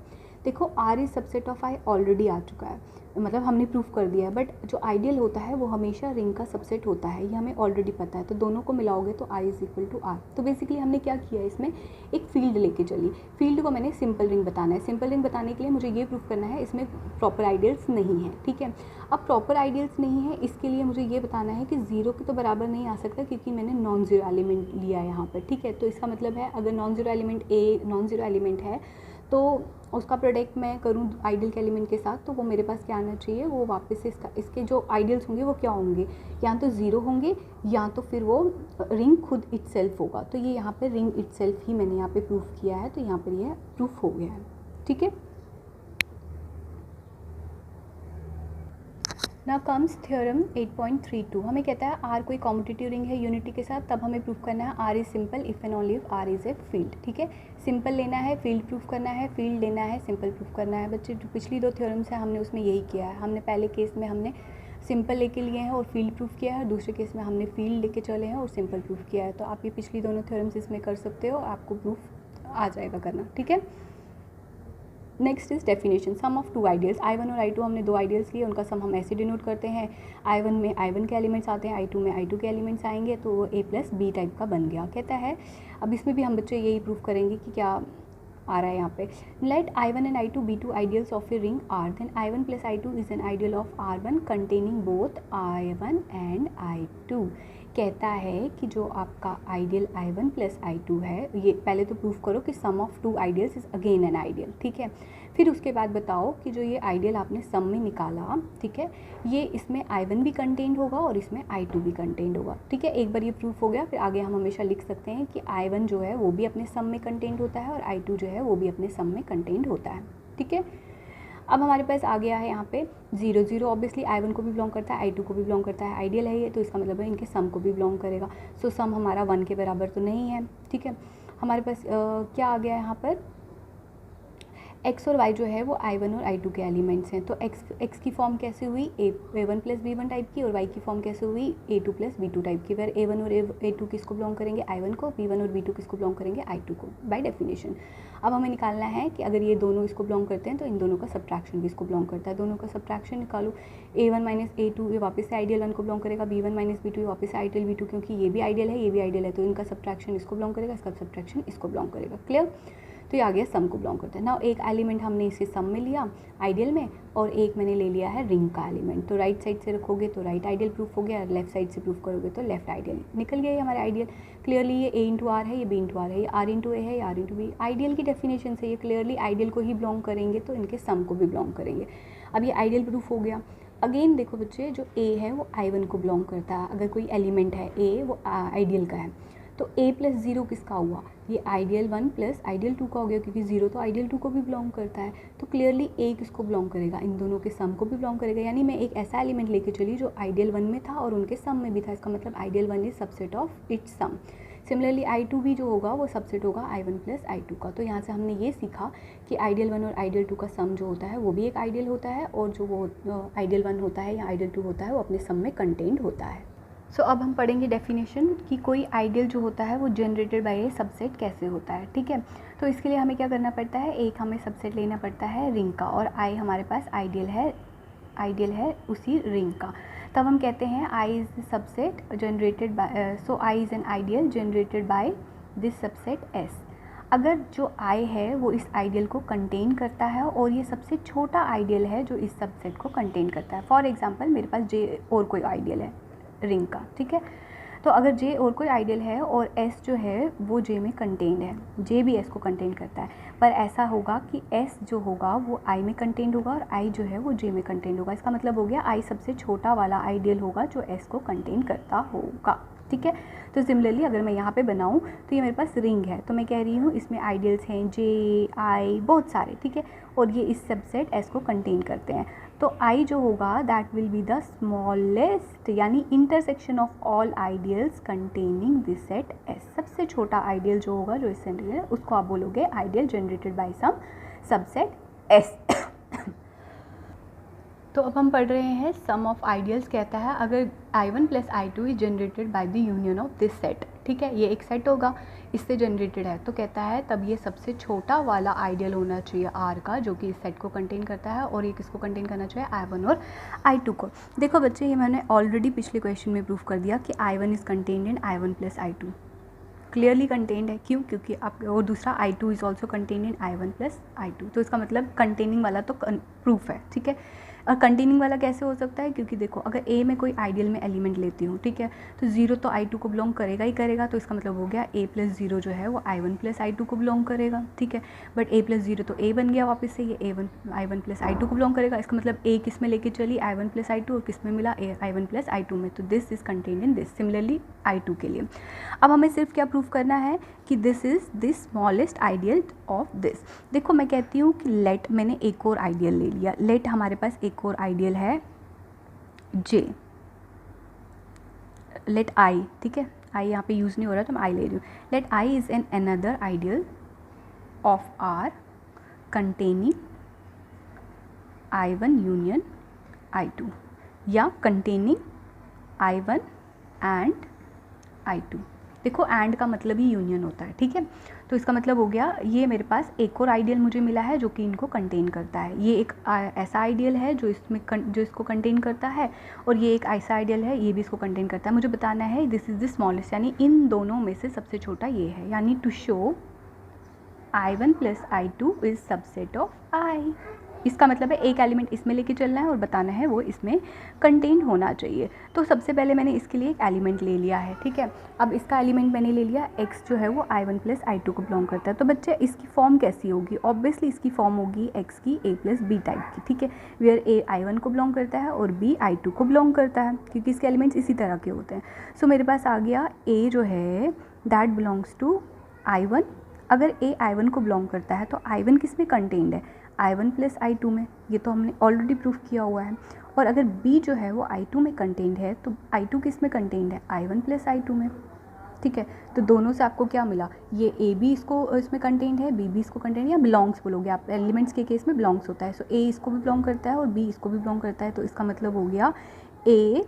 देखो R is subset of I already आ चुका है, मतलब हमने प्रूफ कर दिया है, बट जो आइडियल होता है वो हमेशा रिंग का सबसेट होता है, ये हमें ऑलरेडी पता है। तो दोनों को मिलाओगे तो I is equal to are. तो बेसिकली हमने क्या किया, इसमें एक फील्ड लेके चली, फील्ड को मैंने सिंपल रिंग बताना है। सिंपल रिंग बताने के लिए मुझे ये प्रूफ करना है इसमें प्रॉपर आइडियल्स नहीं है, ठीक है। अब प्रॉपर आइडियल्स नहीं है, इसके लिए मुझे ये बताना है कि ज़ीरो के तो बराबर नहीं आ सकता, क्योंकि मैंने नॉन ज़ीरो एलिमेंट लिया है यहाँ पर, ठीक है। तो इसका मतलब है अगर non zero element a non zero element है तो उसका प्रोडक्ट मैं करूँ आइडियल के एलिमेंट के साथ, तो वो मेरे पास क्या आना चाहिए, वो वापस से इसके जो आइडियल्स होंगे वो क्या होंगे, या तो ज़ीरो होंगे या तो फिर वो रिंग खुद इटसेल्फ होगा। तो ये यहाँ पे रिंग इटसेल्फ ही मैंने यहाँ पे प्रूफ किया है, तो यहाँ पर ये प्रूफ हो गया है, ठीक है। Now comes theorem 8.32। हमें कहता है आर कोई कॉम्यूटेटिव रिंग है यूनिटी के साथ, तब हमें प्रूफ करना है R is simple if and only if R is a field, ठीक है। सिंपल लेना है, फील्ड प्रूफ करना है, फील्ड लेना है, सिंपल प्रूफ करना है। बच्चे जो पिछली दो थ्योरम्स हैं हमने उसमें यही किया है। हमने पहले केस में हमने सिंपल लेके लिए हैं और फील्ड प्रूफ किया है, दूसरे केस में हमने फील्ड लेके चले हैं और सिंपल प्रूफ किया है। तो आप ये पिछली दोनों थ्योरम्स इसमें कर सकते हो, आपको प्रूफ आ जाएगा करना, ठीक है। Next is definition, sum of two ideals, I1 और I2 हमने दो आइडियल्स लिए, उनका सम हम ऐसे डिनोट करते हैं, I1 में I1 के एलिमेंट्स आते हैं, I2 में I2 के एलिमेंट्स आएंगे, तो वो A प्लस बी टाइप का बन गया। कहता है अब इसमें भी हम बच्चे यही प्रूफ करेंगे कि क्या आ रहा है यहाँ पे, let I1 and I2 be two ideals of a ring R, then I1 plus I2 is an ideal of R1 containing both I1 and I2। कहता है कि जो आपका आइडियल I1 प्लस I2 है, ये पहले तो प्रूफ करो कि sum of two ideals is again an ideal, ठीक है। फिर उसके बाद बताओ कि जो ये आइडियल आपने सम में निकाला, ठीक है, ये इसमें I1 भी कंटेंट होगा और इसमें I2 भी कंटेंट होगा, ठीक है। एक बार ये प्रूफ हो गया, फिर आगे हम हमेशा लिख सकते हैं कि I1 जो है वो भी अपने सम में कंटेंट होता है और I2 जो है वो भी अपने सम में कंटेंट होता है, ठीक है। अब हमारे पास आ गया है यहाँ पे 0 0, ऑब्वियसली I1 को भी बिलोंग करता है, I2 को भी बिलोंग करता है, आइडियल है ये, तो इसका मतलब है इनके सम को भी बिलोंग करेगा। सो सम हमारा 1 के बराबर तो नहीं है, ठीक है। हमारे पास क्या आ गया यहाँ पर, x और y जो है वो I1 और I2 के एलिमेंट्स हैं। तो x की फॉर्म कैसे हुई, A1 प्लस B1 टाइप की, और y की फॉर्म कैसे हुई A2 प्लस B2 टाइप की। वेर A1 और A2 किसको बिलोंग करेंगे, I1 को, B1 और B2 किसको बिलोंग करेंगे, I2 को, बाय डेफिनेशन। अब हमें निकालना है कि अगर ये दोनों इसको बिलोंग करते हैं तो इन दोनों का सब्ट्रैक्शन भी इसको बिलोंग करता है। दोनों का सब्ट्रैक्शन निकालो, A1 माइनस A2 ये वापस से आइडियल 1 को बिलोंग करेगा, B1 माइनस B2 ये वापस से आइडियल B2, क्योंकि ये भी आइडियल है ये भी आइडियल है, तो इनका सब्ट्रैक्शन इसको बिलोंग करेगा, इसका सब्ट्रैक्शन इसको बिलोंग करेगा। क्लियर, तो ये आ गया सम को बिलोंग करता है। नाउ एक एलिमेंट हमने इसे सम में लिया आइडियल में, और एक मैंने ले लिया है रिंग का एलिमेंट। तो राइट साइड से रखोगे तो राइट आइडियल प्रूफ हो गया, लेफ्ट साइड से प्रूफ करोगे तो लेफ्ट आइडियल निकल गया ये हमारे आइडियल। क्लियरली ये A इंटू आर है, ये B इंटू आर है, ये R इंटू ए है, ये R इंटू बी। आइडियल की डेफिनेशन से ये क्लियरली आइडियल को ही बिलोंग करेंगे, तो इनके सम को भी बिलोंग करेंगे। अब ये आइडियल प्रूफ हो गया। अगेन देखो बच्चे, जो A है वो I1 को बिलोंग करता है, अगर कोई एलिमेंट है A वो आइडियल का है, तो A प्लस 0 किसका हुआ, ये आइडियल 1 प्लस आइडियल 2 का हो गया, क्योंकि 0 तो आइडियल 2 को भी बिलोंग करता है। तो क्लियरली A किसको बिलोंग करेगा, इन दोनों के सम को भी बिलोंग करेगा। यानी मैं एक ऐसा एलिमेंट लेके चली जो आइडियल 1 में था और उनके सम में भी था, इसका मतलब ideal 1 is subset of its sum. Similarly I2 भी जो होगा वो सबसेट होगा I1 प्लस I2 का। तो यहाँ से हमने ये सीखा कि आइडियल 1 और आइडियल 2 का सम जो होता है वो भी एक आइडियल होता है, और जो वो आइडियल 1 होता है या आइडियल 2 होता है वो अपने सम में कंटेंट होता है। सो अब हम पढ़ेंगे डेफिनेशन कि कोई आइडियल जो होता है वो जनरेटेड बाय ए सबसेट कैसे होता है, ठीक है। तो इसके लिए हमें क्या करना पड़ता है, एक हमें सबसेट लेना पड़ता है रिंग का, और आई हमारे पास आइडियल है उसी रिंग का। तब हम कहते हैं I is subset generated by, so I is an ideal generated by this subset S. अगर जो आई है वो इस आइडियल को कंटेन करता है और ये सबसे छोटा आइडियल है जो इस सबसेट को कंटेन करता है। फॉर एग्जांपल मेरे पास जे और कोई आइडियल है रिंग का, ठीक है। तो अगर जे और कोई आइडियल है और एस जो है वो जे में कंटेन्ड है, जे भी एस को कंटेन करता है, पर ऐसा होगा कि एस जो होगा वो आई में कंटेन्ड होगा और आई जो है वो जे में कंटेन्ड होगा। इसका मतलब हो गया आई सबसे छोटा वाला आइडियल होगा जो एस को कंटेन करता होगा, ठीक है। तो सिमिलरली अगर मैं यहाँ पे बनाऊँ तो ये मेरे पास रिंग है, तो मैं कह रही हूँ इसमें आइडियल्स हैं जे आई बहुत सारे, ठीक है, और ये इस सबसेट एस को कंटेन करते हैं। तो आई जो होगा that will be the smallest, यानी intersection of all ideals containing this set S. सबसे छोटा आइडियल जो होगा जो इस सेट है उसको आप बोलोगे ideal generated by some subset S. तो अब हम पढ़ रहे हैं सम ऑफ आइडियल्स। कहता है अगर I1 plus I2 is generated by the union of this set, ठीक है, ये एक सेट होगा, इससे जनरेटेड है, तो कहता है तब ये सबसे छोटा वाला आइडियल होना चाहिए R का, जो कि इस सेट को कंटेन करता है, और ये किसको कंटेन करना चाहिए, I1 और I2 को। देखो बच्चे, ये मैंने ऑलरेडी पिछले क्वेश्चन में प्रूव कर दिया कि I1 is contained in I1 plus I2, clearly contained है। क्यों? क्योंकि आप, और दूसरा I2 is also contained in I1 plus I2, तो इसका मतलब कंटेनिंग वाला तो प्रूफ है, ठीक है। और कंटेनिंग वाला कैसे हो सकता है? क्योंकि देखो, अगर ए में कोई आइडियल में एलिमेंट लेती हूँ, ठीक है, तो 0 तो I2 को बिलोंग करेगा ही करेगा, तो इसका मतलब हो गया a प्लस 0 जो है वो I1 प्लस I2 को बिलोंग करेगा, ठीक है। बट a प्लस 0 तो a बन गया वापस से, ये I1 प्लस I2 को बिलोंग करेगा, इसका मतलब a किस में लेके चली, I1 प्लस I2, और किस में मिला, I1 प्लस I2 में, तो this is contained in this. Similarly I2 के लिए अब हमें सिर्फ क्या प्रूफ करना है कि this is the smallest ideal of this. देखो, मैं कहती हूँ कि लेट, मैंने एक और आइडियल ले लिया, लेट हमारे पास एक और आइडियल है J, लेट I, ठीक है, I यहाँ पे यूज़ नहीं हो रहा तो मैं I ले रही हूँ। Let I is an another ideal of R containing I1 union I2, या कंटेनिंग I1 एंड I2। देखो, एंड का मतलब ही यूनियन होता है, ठीक है, तो इसका मतलब हो गया ये मेरे पास एक और आइडियल मुझे मिला है जो कि इनको कंटेन करता है। ये एक ऐसा आइडियल है जो इसको कंटेन करता है, और ये एक ऐसा आइडियल है, ये भी इसको कंटेन करता है। मुझे बताना है दिस इज़ द स्मॉलेस्ट, यानी इन दोनों में से सबसे छोटा ये है, यानी to show I1 plus I2 is subset of I। इसका मतलब है एक एलिमेंट इसमें लेके चलना है और बताना है वो इसमें कंटेन होना चाहिए। तो सबसे पहले मैंने इसके लिए एक एलिमेंट ले लिया है, ठीक है। अब इसका एलिमेंट मैंने ले लिया, x जो है वो I1 प्लस I2 को बिलोंग करता है। तो बच्चे, इसकी फॉर्म कैसी होगी? ऑब्वियसली इसकी फॉर्म होगी x की a प्लस b टाइप की, ठीक है, वेयर a I1 को बिलोंग करता है और b I2 को बिलोंग करता है, क्योंकि इसके एलिमेंट्स इसी तरह के होते हैं। सो मेरे पास आ गया a जो है दैट बिलोंग्स टू I1। अगर a I1 को बिलोंग करता है तो I1 किस में कंटेन्ड है, I1 प्लस I2 में, ये तो हमने ऑलरेडी प्रूफ किया हुआ है। और अगर B जो है वो I2 में कंटेन्ड है तो I2 किस में कंटेन्ड है, I1 प्लस I2 में, ठीक है। तो दोनों से आपको क्या मिला, ये A भी इसको इसमें कंटेन्ड है, B भी इसको कंटेन्ड, या बिलोंग्स बोलोगे आप, एलिमेंट्स के केस में बिलोंग्स होता है। सो A इसको भी बिलोंग करता है और B इसको भी बिलोंग करता है, तो इसका मतलब हो गया A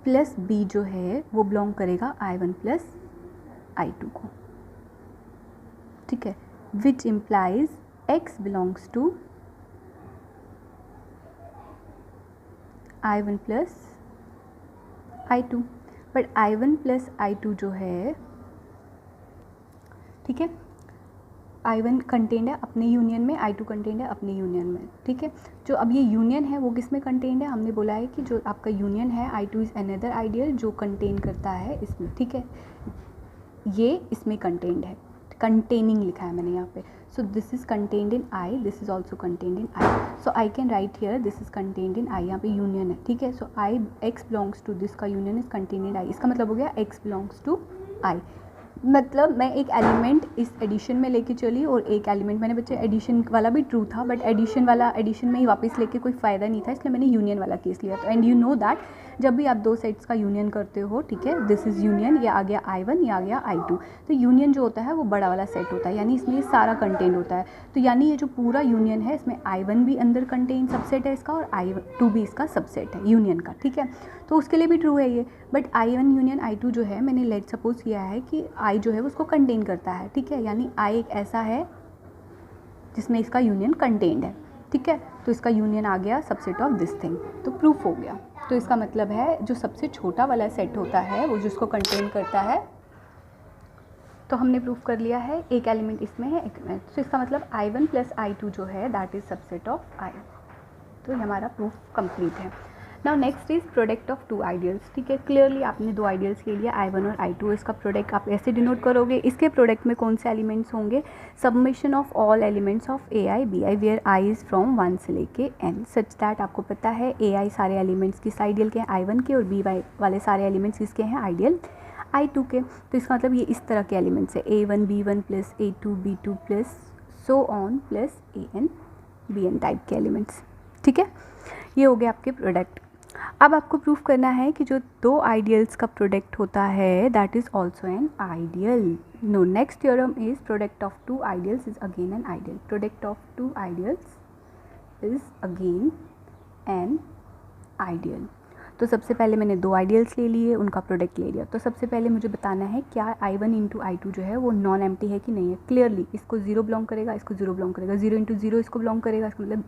प्लस B जो है वो बिलोंग करेगा I1 प्लस I2 को, ठीक है, which implies x belongs to I1 plus I2, but I1 plus I2 जो है, ठीक है, I1 कंटेंड है अपने यूनियन में, I2 कंटेंड है अपने यूनियन में, ठीक है। जो अब ये यूनियन है वो किस में कंटेंड है, हमने बोला है कि जो आपका यूनियन है I2 इज़ अनदर आइडियल जो कंटेन करता है इसमें, ठीक है, ये इसमें कंटेंड है, कंटेनिंग लिखा है मैंने यहाँ पे। So this is contained in I, this is also contained in I, so I can write here this is contained in I, यहाँ पे यूनियन है, ठीक है। So I x belongs to this का union is contained in I, इसका मतलब हो गया x बिलोंग्स टू I। मतलब मैं एक एलिमेंट इस एडिशन में लेके चली और एक एलिमेंट, मैंने बच्चे एडिशन वाला भी ट्रू था, बट एडिशन में ही वापस लेके कोई फ़ायदा नहीं था, इसलिए मैंने यूनियन वाला केस लिया। तो एंड यू नो दैट जब भी आप दो सेट्स का यूनियन करते हो, ठीक है, दिस इज़ यूनियन, ये आ गया I1, ये आ गया I2, तो यूनियन जो होता है वो बड़ा वाला सेट होता है, यानी इसमें ये सारा कंटेंट होता है। तो यानी ये जो पूरा यूनियन है इसमें I1 भी अंदर कंटेन सबसेट है इसका, और I2 भी इसका सबसेट है यूनियन का, ठीक है। तो उसके लिए भी ट्रू है ये, बट I1 यूनियन I2 जो है, मैंने लेट सपोज किया है कि I जो है उसको कंटेन करता है, ठीक है, यानी I एक ऐसा है जिसमें इसका यूनियन कंटेन्ड है, ठीक है, तो इसका यूनियन आ गया सबसेट ऑफ दिस थिंग, तो प्रूफ हो गया। तो इसका मतलब है जो सबसे छोटा वाला सेट होता है वो जिसको कंटेन करता है, तो हमने प्रूफ कर लिया है एक एलिमेंट इसमें है, एक में, तो इसका मतलब I1 प्लस I2 जो है that is subset of I, तो ये हमारा प्रूफ कंप्लीट है। Now next is product of two ideals, ठीक है, क्लियरली आपने दो आइडियल्स ले लिया I1 और I2, इसका प्रोडक्ट आप ऐसे डिनोट करोगे। इसके प्रोडक्ट में कौन से एलिमेंट्स होंगे, submission of all elements of AI BI where I is from 1 से लेके N, सच दैट आपको पता है AI सारे एलिमेंट्स किस आइडियल के हैं, I1 के, और BY वाले सारे एलिमेंट्स किसके हैं, आइडियल I2 के। तो इसका मतलब ये इस तरह के एलिमेंट्स है A1 B1 plus A2 B2 plus so on plus AN BN type के एलिमेंट्स, ठीक है, ये हो गए आपके प्रोडक्ट। अब आपको प्रूफ करना है कि जो दो आइडियल्स का प्रोडक्ट होता है that is also an ideal. No, next theorem is product of two ideals is again an ideal. Product of two ideals is again an ideal. तो सबसे पहले मैंने दो आइडियल्स ले लिए, उनका प्रोडक्ट ले लिया। तो सबसे पहले मुझे बताना है क्या I1 इंटू I2 जो है वो नॉन एम्प्टी है कि नहीं है। क्लियरली इसको 0 बिलोंग करेगा, इसको 0 बिलोंग करेगा, 0 इंटू 0 इसको बिलोंग करेगा, इसका मतलब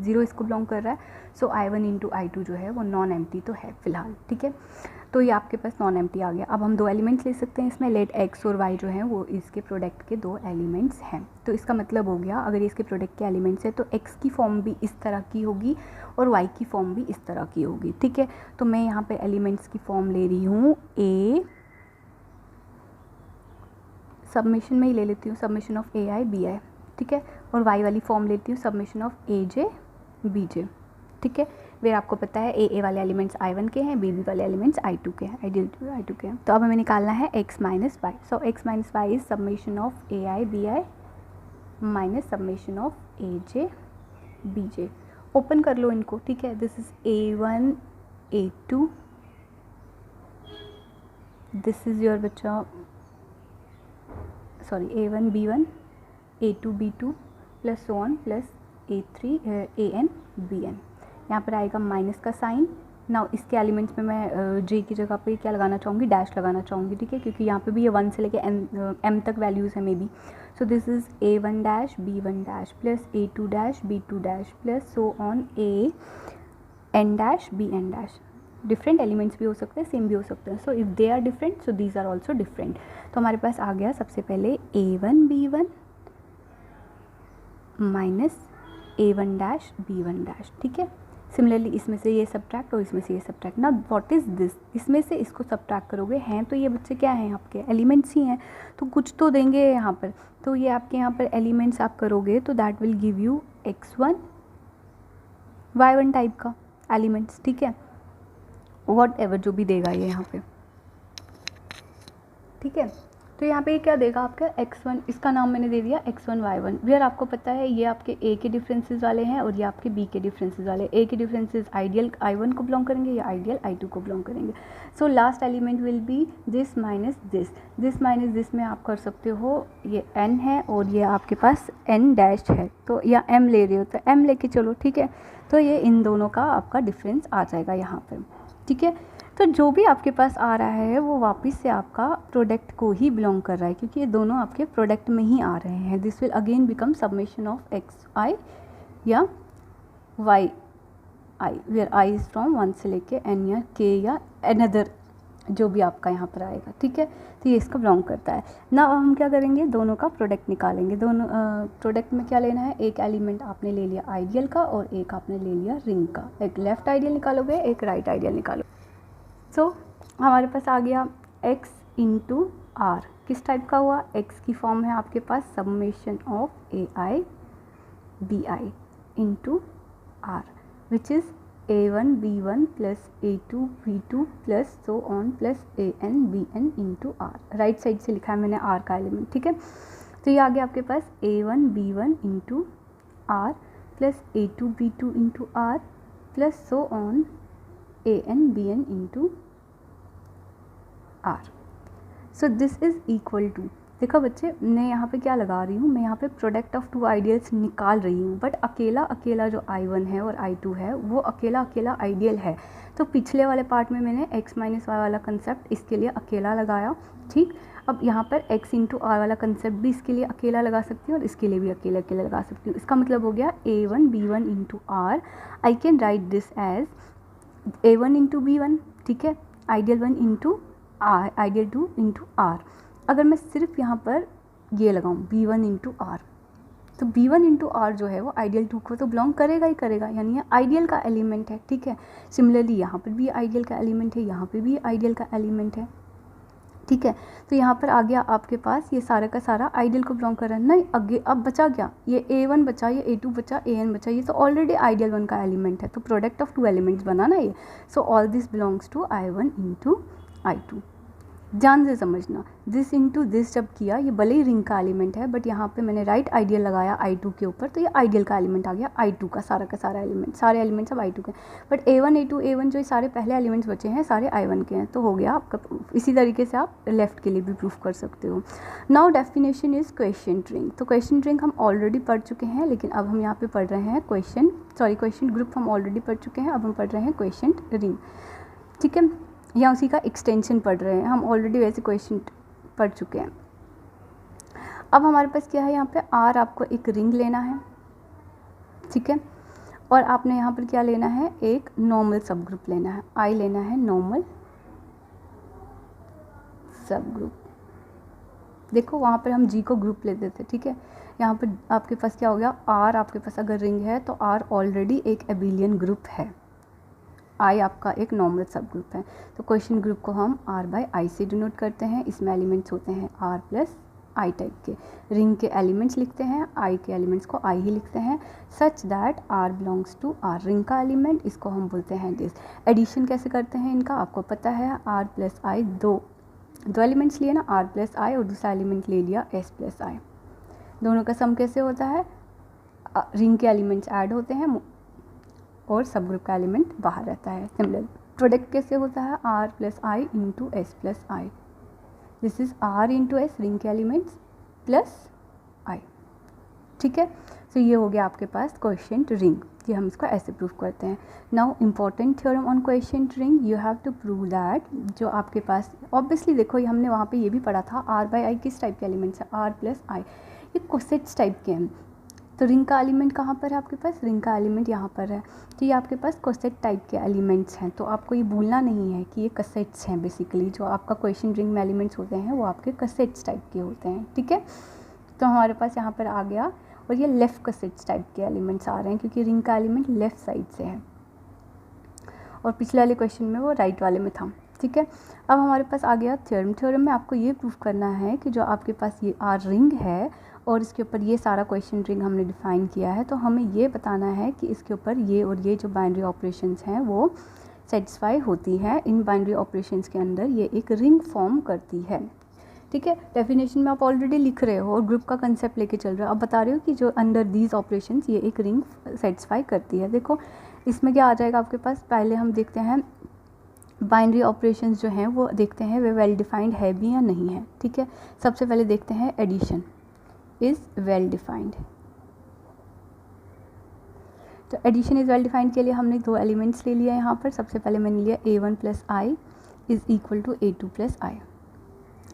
0 इसको बिलोंग कर रहा है। सो I1 इंटू I2 जो है वो नॉन एम्प्टी तो है फ़िलहाल, ठीक है। तो ये आपके पास नॉन एम्प्टी आ गया। अब हम दो एलिमेंट्स ले सकते हैं इसमें, लेट x और y जो हैं वो इसके प्रोडक्ट के दो एलिमेंट्स हैं। तो इसका मतलब हो गया अगर इसके प्रोडक्ट के एलिमेंट्स है तो x की फॉर्म भी इस तरह की होगी और y की फॉर्म भी इस तरह की होगी, ठीक है। तो मैं यहाँ पे एलिमेंट्स की फॉर्म ले रही हूँ a, सबमिशन में ही ले लेती हूँ सब्मिशन ऑफ ai bi, ठीक है। और y वाली फॉर्म लेती हूँ सब्मिशन ऑफ aj bj, ठीक है। फिर आपको पता है ए वाले एलिमेंट्स I1 के हैं, बी वाले एलिमेंट्स I2 के हैं, आइडियल टू I2 के हैं। तो अब हमें निकालना है x minus Y. So x minus Y is submission of ai bi minus submission of aj bj। Open कर लो इनको, ठीक है। This is a1 a2, this is your बच्चा sorry a1 b1 a2 b2 plus so on plus a3 an bn। यहाँ पर आएगा minus का साइन। नाउ इसके एलिमेंट्स में मैं जे की जगह पे क्या लगाना चाहूँगी, डैश लगाना चाहूँगी, ठीक है, क्योंकि यहाँ पे भी ये 1 से लेके m तक वैल्यूज़ है may be. So this is a1 dash b1 dash plus a2 dash b2 dash plus so on an dash bn dash. Different elements भी हो सकते हैं, सेम भी हो सकते हैं। So if they are different so these are also different. तो हमारे पास आ गया सबसे पहले a1 b1 minus a1 dash b1 dash, ठीक है। सिमिलरली इसमें से ये सब्ट्रैक्ट और इसमें से ये सब्ट्रैक्ट। ना व्हाट इज़ दिस, इसमें से इसको सब्ट्रैक्ट करोगे, हैं तो ये बच्चे क्या हैं आपके एलिमेंट्स ही हैं, तो कुछ तो देंगे यहाँ पर। तो ये आपके यहाँ पर एलिमेंट्स आप करोगे तो that will give you x1 y1 type का एलिमेंट्स, ठीक है। वॉट एवर जो भी देगा ये यहाँ पे, ठीक है। तो यहाँ पे क्या देगा आपका x1, इसका नाम मैंने दे दिया x1 y1। वेयर आपको पता है ये आपके a के डिफरेंसेस वाले हैं और ये आपके b के डिफरेंसेस वाले। a के डिफरेंसेस आइडियल I1 को बिलोंग करेंगे या आइडियल I2 को बिलोंग करेंगे। So last element will be this minus this. This minus this में आप कर सकते हो, ये n है और ये आपके पास n डैश है, तो या m ले रहे हो तो m लेके चलो, ठीक है। तो ये इन दोनों का आपका डिफरेंस आ जाएगा यहाँ पर, ठीक है। तो जो भी आपके पास आ रहा है वो वापस से आपका प्रोडक्ट को ही बिलोंग कर रहा है, क्योंकि ये दोनों आपके प्रोडक्ट में ही आ रहे हैं। This will again become submission of X I या Y I, where I is from 1 से लेके n या k या अनदर जो भी आपका यहाँ पर आएगा, ठीक है। तो ये इसका बिलोंग करता है ना। हम क्या करेंगे, दोनों का प्रोडक्ट निकालेंगे। दोनों प्रोडक्ट में क्या लेना है, एक एलिमेंट आपने ले लिया आइडियल का और एक आपने ले लिया रिंग का। एक लेफ्ट आइडियल निकालोगे, एक राइट आइडियल निकालोगे। सो हमारे पास आ गया x इंटू आर। किस टाइप का हुआ, x की फॉर्म है आपके पास submission of ai bi into R which is a1 b1 plus a2 b2 plus so on plus an bn into R. Right side से लिखा है मैंने r का एलिमेंट, ठीक है। तो ये आ गया आपके पास a1 b1 into R plus a2 b2 into R plus so on an bn into R. So this is equal to, देखो बच्चे मैं यहाँ पे क्या लगा रही हूँ, मैं यहाँ पे प्रोडक्ट ऑफ टू आइडियल्स निकाल रही हूँ, बट अकेला अकेला जो I1 है और I2 है वो अकेला अकेला आइडियल है। तो पिछले वाले पार्ट में मैंने x माइनस वाई वाला कंसेप्ट इसके लिए अकेला लगाया, ठीक। अब यहाँ पर x इंटू आर वाला कंसेप्ट भी इसके लिए अकेला लगा सकती हूँ और इसके लिए भी अकेला अकेला लगा सकती हूँ। इसका मतलब हो गया a1 b1 into R. I can write this as a1 into b1, ठीक है, ideal 1 into R, ideal 2 into R. अगर मैं सिर्फ यहाँ पर ये लगाऊँ b1 इंटू आर, तो b1 इंटू आर जो है वो आइडियल 2 को तो बिलोंग करेगा ही करेगा, यानी ये आइडियल का एलिमेंट है, ठीक है। सिमिलरली यहाँ पर भी आइडियल का एलिमेंट है, यहाँ पे भी आइडियल का एलिमेंट है, ठीक है। तो यहाँ पर आ गया आपके पास ये सारा का सारा आइडियल को बिलोंग कर रहा है। नहीं आगे अब बचा क्या, ये a1 बचा, ये a2 बचा, an बचा, ये तो ऑलरेडी आइडियल 1 का एलिमेंट है, तो प्रोडक्ट ऑफ टू एलिमेंट्स बना ना ये। So all this belongs to I1 into I2। ध्यान से समझना, दिस इंटू दिस जब किया, ये भले ही रिंग का एलिमेंट है बट यहाँ पे मैंने राइट आइडियल लगाया I2 के ऊपर, तो ये आइडियल का एलिमेंट आ गया I2 का सारा एलिमेंट, सारे एलिमेंट्स अब I2 के। बट A1 A2 A1 जो ये सारे पहले एलिमेंट्स बचे हैं सारे I1 के हैं, तो हो गया आपका। इसी तरीके से आप लेफ्ट के लिए भी प्रूफ कर सकते हो। Now definition is question ring. तो क्वेश्चन रिंग हम ऑलरेडी पढ़ चुके हैं, लेकिन अब हम यहाँ पे पढ़ रहे हैं क्वेश्चन ग्रुप हम ऑलरेडी पढ़ चुके हैं, अब हम पढ़ रहे हैं क्वेश्चन रिंग, ठीक है, या उसी का एक्सटेंशन पढ़ रहे हैं। हम ऑलरेडी वैसे क्वेश्चन पढ़ चुके हैं। अब हमारे पास क्या है, यहाँ पे R आपको एक रिंग लेना है, ठीक है, और आपने यहाँ पर क्या लेना है, एक नॉर्मल सब ग्रुप लेना है, I लेना है नॉर्मल सब ग्रुप। देखो वहाँ पर हम G को ग्रुप लेते थे, ठीक है, यहाँ पर आपके पास क्या हो गया, R आपके पास अगर रिंग है तो R ऑलरेडी एक एबिलियन ग्रुप है, I आपका एक नॉर्मल सब ग्रुप है। तो क्वेश्चन ग्रुप को हम R/I से डिनोट करते हैं। इसमें एलिमेंट्स होते हैं R प्लस I टाइप के। रिंग के एलिमेंट्स लिखते हैं, I के एलिमेंट्स को I ही लिखते हैं, such that R belongs to R। Ring का एलिमेंट इसको हम बोलते हैं दिस। एडिशन कैसे करते हैं इनका आपको पता है, R प्लस I, दो एलिमेंट्स लिए ना, R प्लस I, और दूसरा एलिमेंट ले लिया S प्लस I। दोनों का सम कैसे होता है, रिंग के एलिमेंट्स ऐड होते हैं और सब ग्रुप का एलिमेंट बाहर रहता है। सिमिलर प्रोडक्ट कैसे होता है, R plus I into S plus I। This is R into S, ring के एलिमेंट्स, प्लस I, ठीक है। तो ये हो गया आपके पास क्वेश्चन रिंग, ये हम इसको ऐसे प्रूव करते हैं। Now important theorem on question ring, you have to prove that जो आपके पास, ऑब्वियसली देखो हमने वहाँ पे ये भी पढ़ा था, R/I किस टाइप के एलिमेंट्स है, R प्लस I, ये कोसेट्स टाइप के हैं। तो रिंग का एलिमेंट कहाँ पर है आपके पास, रिंग का एलिमेंट यहाँ पर है, तो ये आपके पास कोसेट टाइप के एलिमेंट्स हैं। तो आपको ये भूलना नहीं है कि ये कसेट्स हैं, बेसिकली जो आपका क्वेश्चन रिंग में एलिमेंट्स होते हैं वो आपके कसेट्स टाइप के होते हैं, ठीक है। तो हमारे पास यहाँ पर आ गया, और ये लेफ़्ट कसेट्स टाइप के एलिमेंट्स आ रहे हैं क्योंकि रिंग का एलिमेंट लेफ़्ट साइड से है, और पिछले वाले क्वेश्चन में वो राइट वाले में था, ठीक है। अब हमारे पास आ गया थ्योरम में आपको ये प्रूफ करना है कि जो आपके पास ये R रिंग है और इसके ऊपर ये सारा क्वेश्चन रिंग हमने डिफ़ाइन किया है, तो हमें ये बताना है कि इसके ऊपर ये और ये जो बाइनरी ऑपरेशंस हैं वो सेटिस्फाई होती है। इन बाइनरी ऑपरेशंस के अंदर ये एक रिंग फॉर्म करती है, ठीक है। डेफिनेशन में आप ऑलरेडी लिख रहे हो और ग्रुप का कंसेप्ट लेके चल रहे हो, अब बता रहे हो कि जो अंडर दीज ऑपरेशंस ये एक रिंग सेटिस्फाई करती है। देखो इसमें क्या आ जाएगा आपके पास, पहले हम देखते हैं बाइनरी ऑपरेशंस जो हैं वो देखते हैं वे वेल डिफाइंड है भी या नहीं है, ठीक है। सबसे पहले देखते हैं एडिशन इज़ वेल डिफाइंड। तो एडिशन इज़ वेल डिफाइंड के लिए हमने दो एलिमेंट्स ले लिया यहाँ पर। सबसे पहले मैंने लिया A1 plus I is equal to A2 plus I।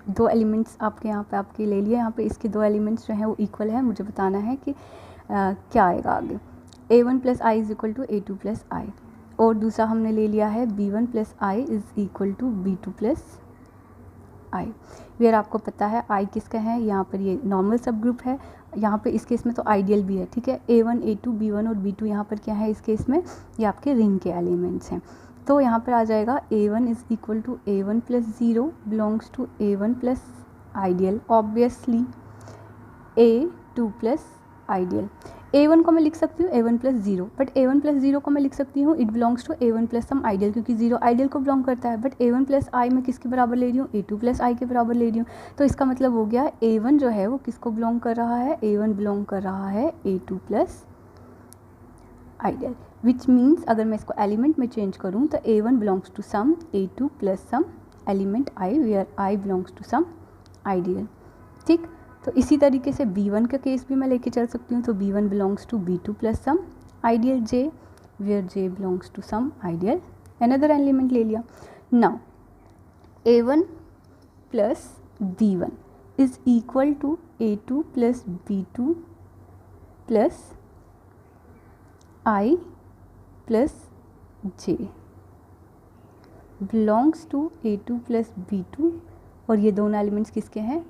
दो एलिमेंट्स आपके यहाँ पे आपके ले लिए, यहाँ पे इसके दो एलिमेंट्स जो हैं वो इक्वल है, मुझे बताना है कि क्या आएगा आगे। A1 plus I is equal to A2 plus I, और दूसरा हमने ले लिया है B1 plus I is equal to B2 plus I। Where आपको पता है I किसका है, यहाँ पर ये नॉर्मल सब ग्रुप है, यहाँ पे इस केस में तो आइडियल भी है, ठीक है। A1 A2 B1 और B2 यहाँ पर क्या है इस केस में, ये आपके रिंग के एलिमेंट्स हैं। तो यहाँ पर आ जाएगा A1 is equal to A1 plus 0 belongs to A1 plus ideal, obviously A2 plus ideal. A1 को मैं लिख सकती हूँ A1 plus 0, but A1 plus 0 को मैं लिख सकती हूँ it belongs to A1 plus some ideal, क्योंकि 0 आइडियल को बिलोंग करता है। बट A1 प्लस I मैं किसके बराबर ले रही हूँ, A2 प्लस I के बराबर ले रही हूँ। तो इसका मतलब हो गया A1 जो है वो किसको बिलोंग कर रहा है, A1 बिलोंग कर रहा है A2 plus ideal, which means अगर मैं इसको एलिमेंट में चेंज करूँ तो A1 belongs to some A2 plus some element I, where I belongs to some ideal, ठीक। तो इसी तरीके से B1 का केस भी मैं लेके चल सकती हूँ। तो B1 belongs to B2 plus some ideal J, where J belongs to some ideal another element ले लिया। Now A1 plus B1 is equal to A2 plus B2 plus I plus J belongs to A2 plus B2, और ये दोनों elements किसके हैं,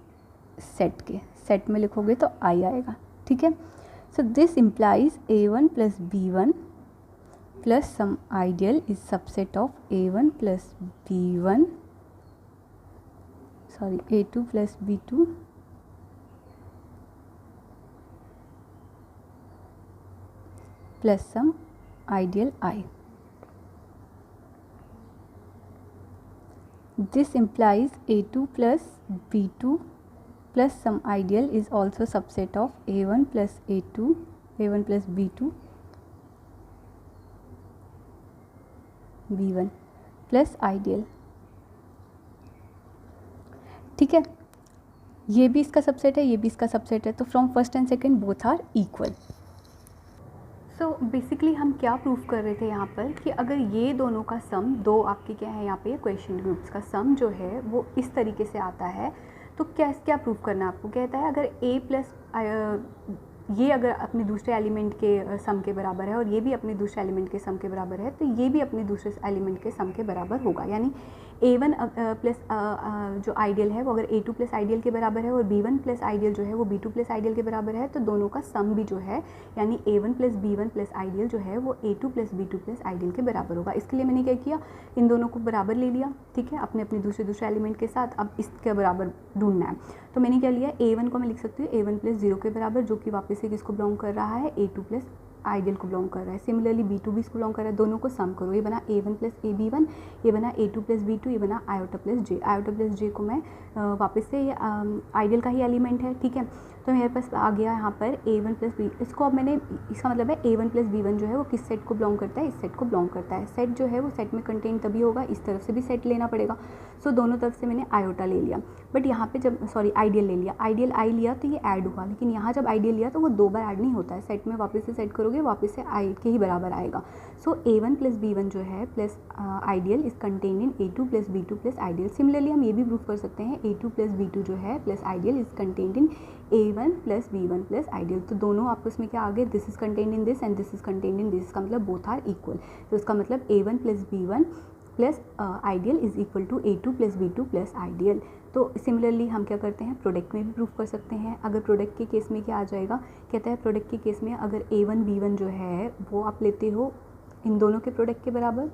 set के। Set में लिखोगे तो I आएगा, ठीक है। So this implies A1 plus B1 plus some ideal is subset of A1 plus B1 A2 plus B2 plus some ideal I। This implies A2 plus B2 plus some ideal is also subset of A1 plus A2 A1 plus B2 B1 plus ideal. ठीक है, ये भी इसका subset है, ये भी इसका subset है, तो from first and second both are equal. So basically हम क्या प्रूफ कर रहे थे यहाँ पर कि अगर ये दोनों का सम, दो आपके क्या है यहाँ पे क्वेश्चन ग्रुप्स का सम जो है वो इस तरीके से आता है, तो क्या प्रूफ करना है आपको। कहता है अगर A प्लस ये अगर अपने दूसरे एलिमेंट के सम के बराबर है और ये भी अपने दूसरे एलिमेंट के सम के बराबर है, तो ये भी अपने दूसरे एलिमेंट के सम के बराबर होगा। यानी A1 प्लस जो आइडियल है वो अगर A2 प्लस आइडियल के बराबर है और B1 प्लस आइडियल जो है वो B2 प्लस आइडियल के बराबर है, तो दोनों का सम भी जो है यानी A1 plus B1 plus ideal जो है वो A2 plus B2 plus ideal के बराबर होगा। इसके लिए मैंने क्या किया, इन दोनों को बराबर ले लिया। ठीक है, अपने अपने दूसरे एलिमेंट के साथ अब इसके बराबर ढूंढना है। तो मैंने क्या लिया, A1 को मैं लिख सकती हूँ A1 प्लस 0 के बराबर, जो कि वापस से किसको बिलोंग कर रहा है, A2 प्लस आइडियल को बिलोंग कर रहा है। सिमिलरली B2 भी इसको बिलोंग कर रहा है। दोनों को सम करो, ये बना A1 प्लस AB1, ये बना A2 प्लस B2, ये बना आयोटा प्लस जे। आयोटा प्लस जे को मैं वापस से ये आइडियल का ही एलिमेंट है। ठीक है, तो मेरे पास आ गया यहाँ पर A1 प्लस B। इसको अब मैंने, इसका मतलब है A1 प्लस B1 जो है वो किस सेट को बिलोंग करता है, इस सेट को बिलोंग करता है। सेट जो है वो सेट में कंटेन तभी होगा, इस तरफ से भी सेट लेना पड़ेगा। सो दोनों तरफ से मैंने आयोटा ले लिया, बट यहाँ पे जब आइडियल ले लिया, आइडियल आई लिया तो ये ऐड हुआ, लेकिन यहाँ जब आइडियल लिया तो वो दो बार ऐड नहीं होता है। सेट में वापस से सेट करोगे, वापस से आई के ही बराबर आएगा। सो A1 प्लस B1 जो है plus ideal is contain in A2 plus B2 plus ideal. Similarly हम ये भी प्रूफ कर सकते हैं A2 प्लस B2 जो है plus ideal is contained in A1 plus B1 plus ideal. तो दोनों आपस में क्या आ गए, this is contained in this and this is contained in this, का मतलब बोथ आर इक्वल। तो इसका मतलब A1 plus B1 plus ideal is equal to A2 plus B2 plus ideal. तो सिमिलरली हम क्या करते हैं, प्रोडक्ट में भी प्रूफ कर सकते हैं। अगर प्रोडक्ट के केस में क्या आ जाएगा, कहता है प्रोडक्ट के केस में अगर A1 B1 जो है वो आप लेते हो इन दोनों के प्रोडक्ट के बराबर,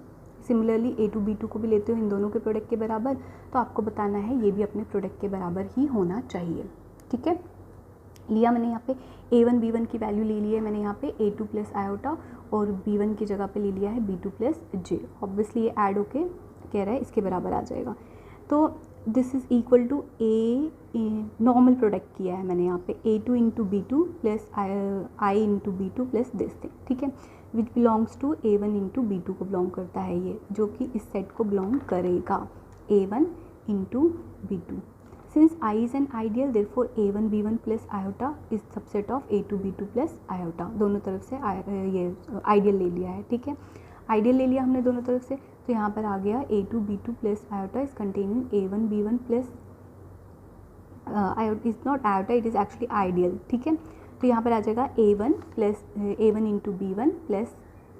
सिमिलरली A2 B2 को भी लेते हो इन दोनों के प्रोडक्ट के बराबर, तो आपको बताना है ये भी अपने प्रोडक्ट के बराबर ही होना चाहिए। ठीक है, लिया मैंने यहाँ पे A1 B1 की वैल्यू ले ली है मैंने यहाँ पे A2 प्लस आयोटा, और B1 की जगह पे ले लिया है B2 प्लस जे। ऑब्वियसली ये ऐड होके कह रहा है इसके बराबर आ जाएगा। तो this is equal to A normal product किया है मैंने यहाँ पे A2 into B2 plus I into B2 plus this thing. ठीक है, which belongs to A1 into B2 को बिलोंग करता है ये, जो कि इस सेट को बिलोंग करेगा, A1 into B2। Since I is an ideal, therefore A1 B1 plus iota is subset of A2 B2 plus iota। दोनों तरफ से ये आइडियल ले लिया है। ठीक है, आइडियल ले लिया हमने दोनों तरफ से, तो यहाँ पर आ गया A2 B2 plus iota is contained in A1 B1 plus iota is not iota, it is actually ideal। ठीक है, तो यहाँ पर आ जाएगा A1 plus A1 into B1 plus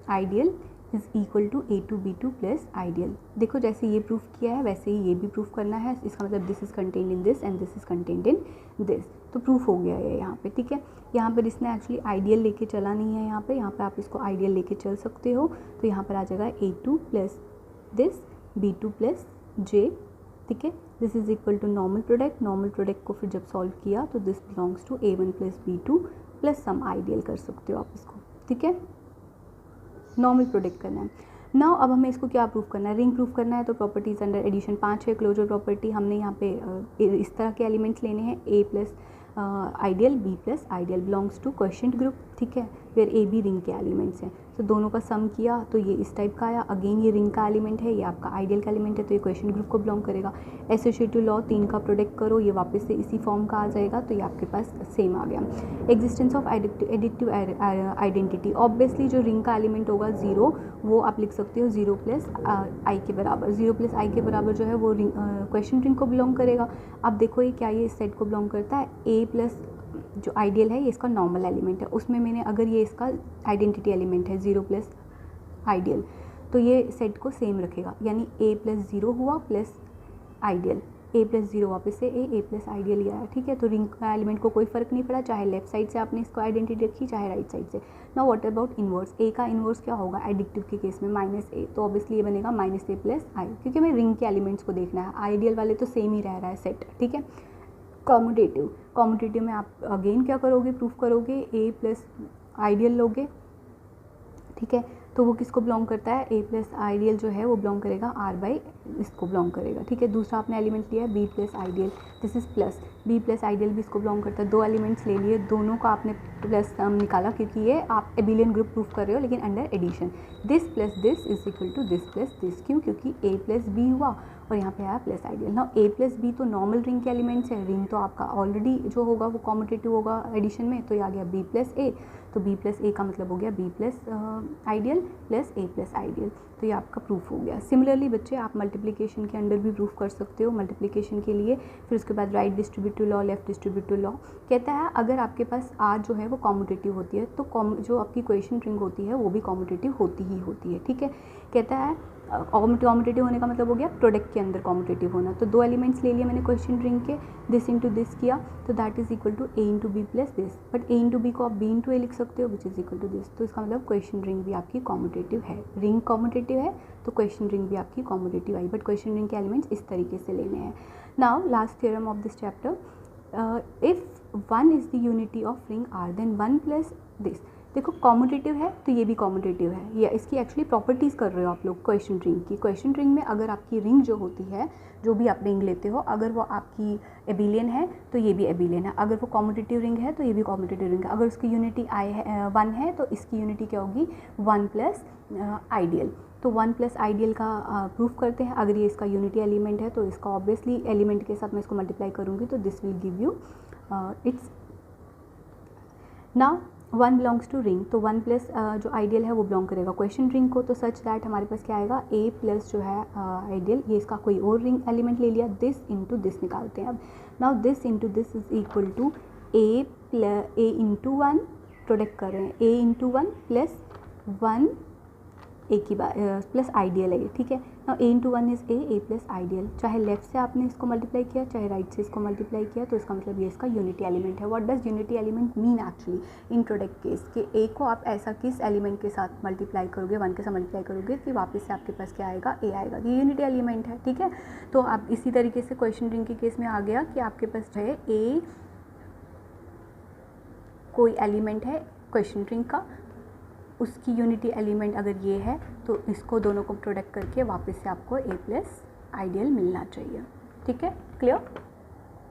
ideal is equal to A2 B2 plus ideal. देखो जैसे ये प्रूफ किया है वैसे ही ये भी प्रूफ करना है। इसका मतलब this is contained in this and this is contained in this, तो प्रूफ हो गया है यहाँ पे। ठीक है, यहाँ पर इसने एक्चुअली आइडियल लेके चला नहीं है, यहाँ पे आप इसको आइडियल लेके चल सकते हो। तो यहाँ पर आ जाएगा A2 plus this B2 plus J. ठीक है, this is equal to normal product. Normal product को फिर जब सॉल्व किया तो this belongs to A1 plus B2 plus some ideal कर सकते हो आप इसको। ठीक है, नॉर्मल प्रोडक्ट करना है। नाउ अब हमें इसको क्या प्रूफ करना है, रिंग प्रूफ करना है। तो प्रॉपर्टीज अंडर एडिशन 5 है। क्लोजर प्रॉपर्टी हमने यहाँ पे इस तरह के एलिमेंट्स लेने हैं, A plus ideal B plus ideal belongs to quotient group. ठीक है, फिर A B रिंग के एलिमेंट्स हैं, तो दोनों का सम किया तो ये इस टाइप का आया। अगेन ये रिंग का एलिमेंट है, ये आपका आइडियल का एलिमेंट है, तो ये क्वेश्चन ग्रुप को बिलोंग करेगा। एसोसिएटिव लॉ 3 का प्रोडक्ट करो, ये वापस से इसी फॉर्म का आ जाएगा, तो ये आपके पास सेम आ गया। Existence of additive identity, obviously जो रिंग का एलिमेंट होगा 0 वो आप लिख सकते हो 0 प्लस आई के बराबर। 0 प्लस आई के बराबर जो है वो क्वेश्चन रिंग को बिलोंग करेगा। अब देखो ये क्या ये इस सेट को बिलोंग करता है। A प्लस जो आइडियल है ये इसका नॉर्मल एलिमेंट है, उसमें मैंने अगर ये इसका आइडेंटिटी एलिमेंट है 0 प्लस आइडियल, तो ये सेट को सेम रखेगा, यानी A प्लस 0 हुआ प्लस आइडियल, A प्लस 0 वापस से A प्लस आइडियल ही आया। ठीक है, तो रिंग का एलिमेंट को कोई फ़र्क नहीं पड़ा, चाहे लेफ्ट साइड से आपने इसको आइडेंटिटी रखी चाहे राइट साइड से। Now what about inverse, A का इन्वर्स क्या होगा एडिक्टिव के केस में -A, तो ऑब्वियसली ये बनेगा -A प्लस आई, क्योंकि हमें रिंग के एलिमेंट्स को देखना है, आइडियल वाले तो सेम ही रह रहा है सेट। ठीक है, कॉम्यूटेटिव में आप अगेन क्या करोगे, प्रूफ करोगे A प्लस आइडियल लोगे। ठीक है, तो वो किसको बिलोंग करता है, A प्लस आइडियल जो है वो बिलोंग करेगा R बाई इसको बिलोंग करेगा, ठीक है। दूसरा आपने एलिमेंट लिया है B plus ideal, this is plus, B plus ideal भी इसको बिलोंग करता है। दो एलिमेंट्स ले लिए, दोनों का आपने प्लस निकाला क्योंकि ये आप एबिलियन ग्रुप प्रूफ कर रहे हो लेकिन under addition. This plus this is equal to this plus this, क्यों? क्योंकि ए प्लस बी हुआ और यहाँ पे आया प्लस आइडियल। ना ए प्लस बी तो नॉर्मल रिंग के एलिमेंट्स है, रिंग तो आपका ऑलरेडी जो होगा वो कॉम्पिटिटिव होगा एडिशन में, तो ये आ गया बी प्लस ए, तो बी प्लस ए का मतलब हो गया बी प्लस आइडियल प्लस ए प्लस आइडियल, तो ये आपका प्रूफ हो गया। सिमिलरली बच्चे आप मल्टीप्लिकेशन के अंडर भी प्रूफ कर सकते हो, मल्टीप्लिकेशन के लिए फिर उसके बाद right distributive law, left distributive law कहता है अगर आपके पास आर जो है वो कॉम्पिटिटिव होती है तो जो आपकी क्वेश्चन रिंग होती है वो भी कॉम्पिटिटिव होती ही होती है, ठीक है। कहता है कॉम्पिटिटिव होने का मतलब हो गया प्रोडक्ट के अंदर कॉम्पिटिटिव होना। तो दो एलिमेंट्स ले लिए मैंने क्वेश्चन रिंग के, दिस इंटू दिस किया तो that is equal to A into B plus this, but A into B को आप बी इंटू ए लिख सकते हो which is equal to this, तो इसका मतलब क्वेश्चन रिंग भी आपकी कॉम्पिटिटिव है। रिंग कॉम्पिटिटिव है तो क्वेश्चन रिंग भी आपकी कॉम्पिटिटिव आई, बट क्वेश्चन रिंग के एलिमेंट्स इस तरीके से लेने हैं। Now last theorem of this chapter, if one is the unity of ring R then one plus this. देखो कॉम्पिटिटिव है तो ये भी कॉम्पिटिटिव है, या इसकी एक्चुअली प्रॉपर्टीज़ कर रहे हो आप लोग क्वेश्चन रिंग की। क्वेश्चन रिंग में अगर आपकी रिंग जो होती है, जो भी आप रिंग लेते हो, अगर वो आपकी एबिलियन है तो ये भी एबिलियन है, अगर वो कॉम्पिटिटिव रिंग है तो ये भी कॉम्पिटिटिव रिंग है। अगर उसकी यूनिटी आई है 1 है तो इसकी यूनिटी क्या होगी 1 प्लस आइडियल। तो 1 प्लस आइडियल का प्रूफ करते हैं। अगर ये इसका यूनिटी एलिमेंट है तो इसका ऑब्वियसली एलिमेंट के साथ मैं इसको मल्टीप्लाई करूँगी तो this will give you its. Now 1 belongs to ring, तो 1 प्लस जो आइडियल है वो बिलोंग करेगा क्वेश्चन रिंग को, तो सच दैट हमारे पास क्या आएगा ए प्लस जो है आइडियल, ये इसका कोई और रिंग एलिमेंट ले लिया, दिस इंटू दिस निकालते हैं अब। Now this into this is equal to A into 1, product कर रहे हैं ए इंटू 1 प्लस 1 ए की बात प्लस आइडियल है ये, ठीक है। Now A into 1 is a plus ideal, चाहे लेफ्ट से आपने इसको मल्टीप्लाई किया चाहे राइट से इसको मल्टीप्लाई किया, तो इसका मतलब ये इसका यूनिटी एलिमेंट है। What does unity element mean actually in product case, कि ए को आप ऐसा किस एलिमेंट के साथ मल्टीप्लाई करोगे, 1 के साथ मल्टीप्लाई करोगे कि वापस से आपके पास क्या आएगा ए आएगा, ये यूनिटी एलिमेंट है, ठीक है। तो आप इसी तरीके से क्वेश्चन रिंग के केस में आ गया कि आपके पास जो है ए कोई एलिमेंट है क्वेश्चन रिंग का, उसकी यूनिटी एलिमेंट अगर ये है तो इसको दोनों को प्रोडक्ट करके वापस से आपको ए प्लस आइडियल मिलना चाहिए, ठीक है। क्लियर?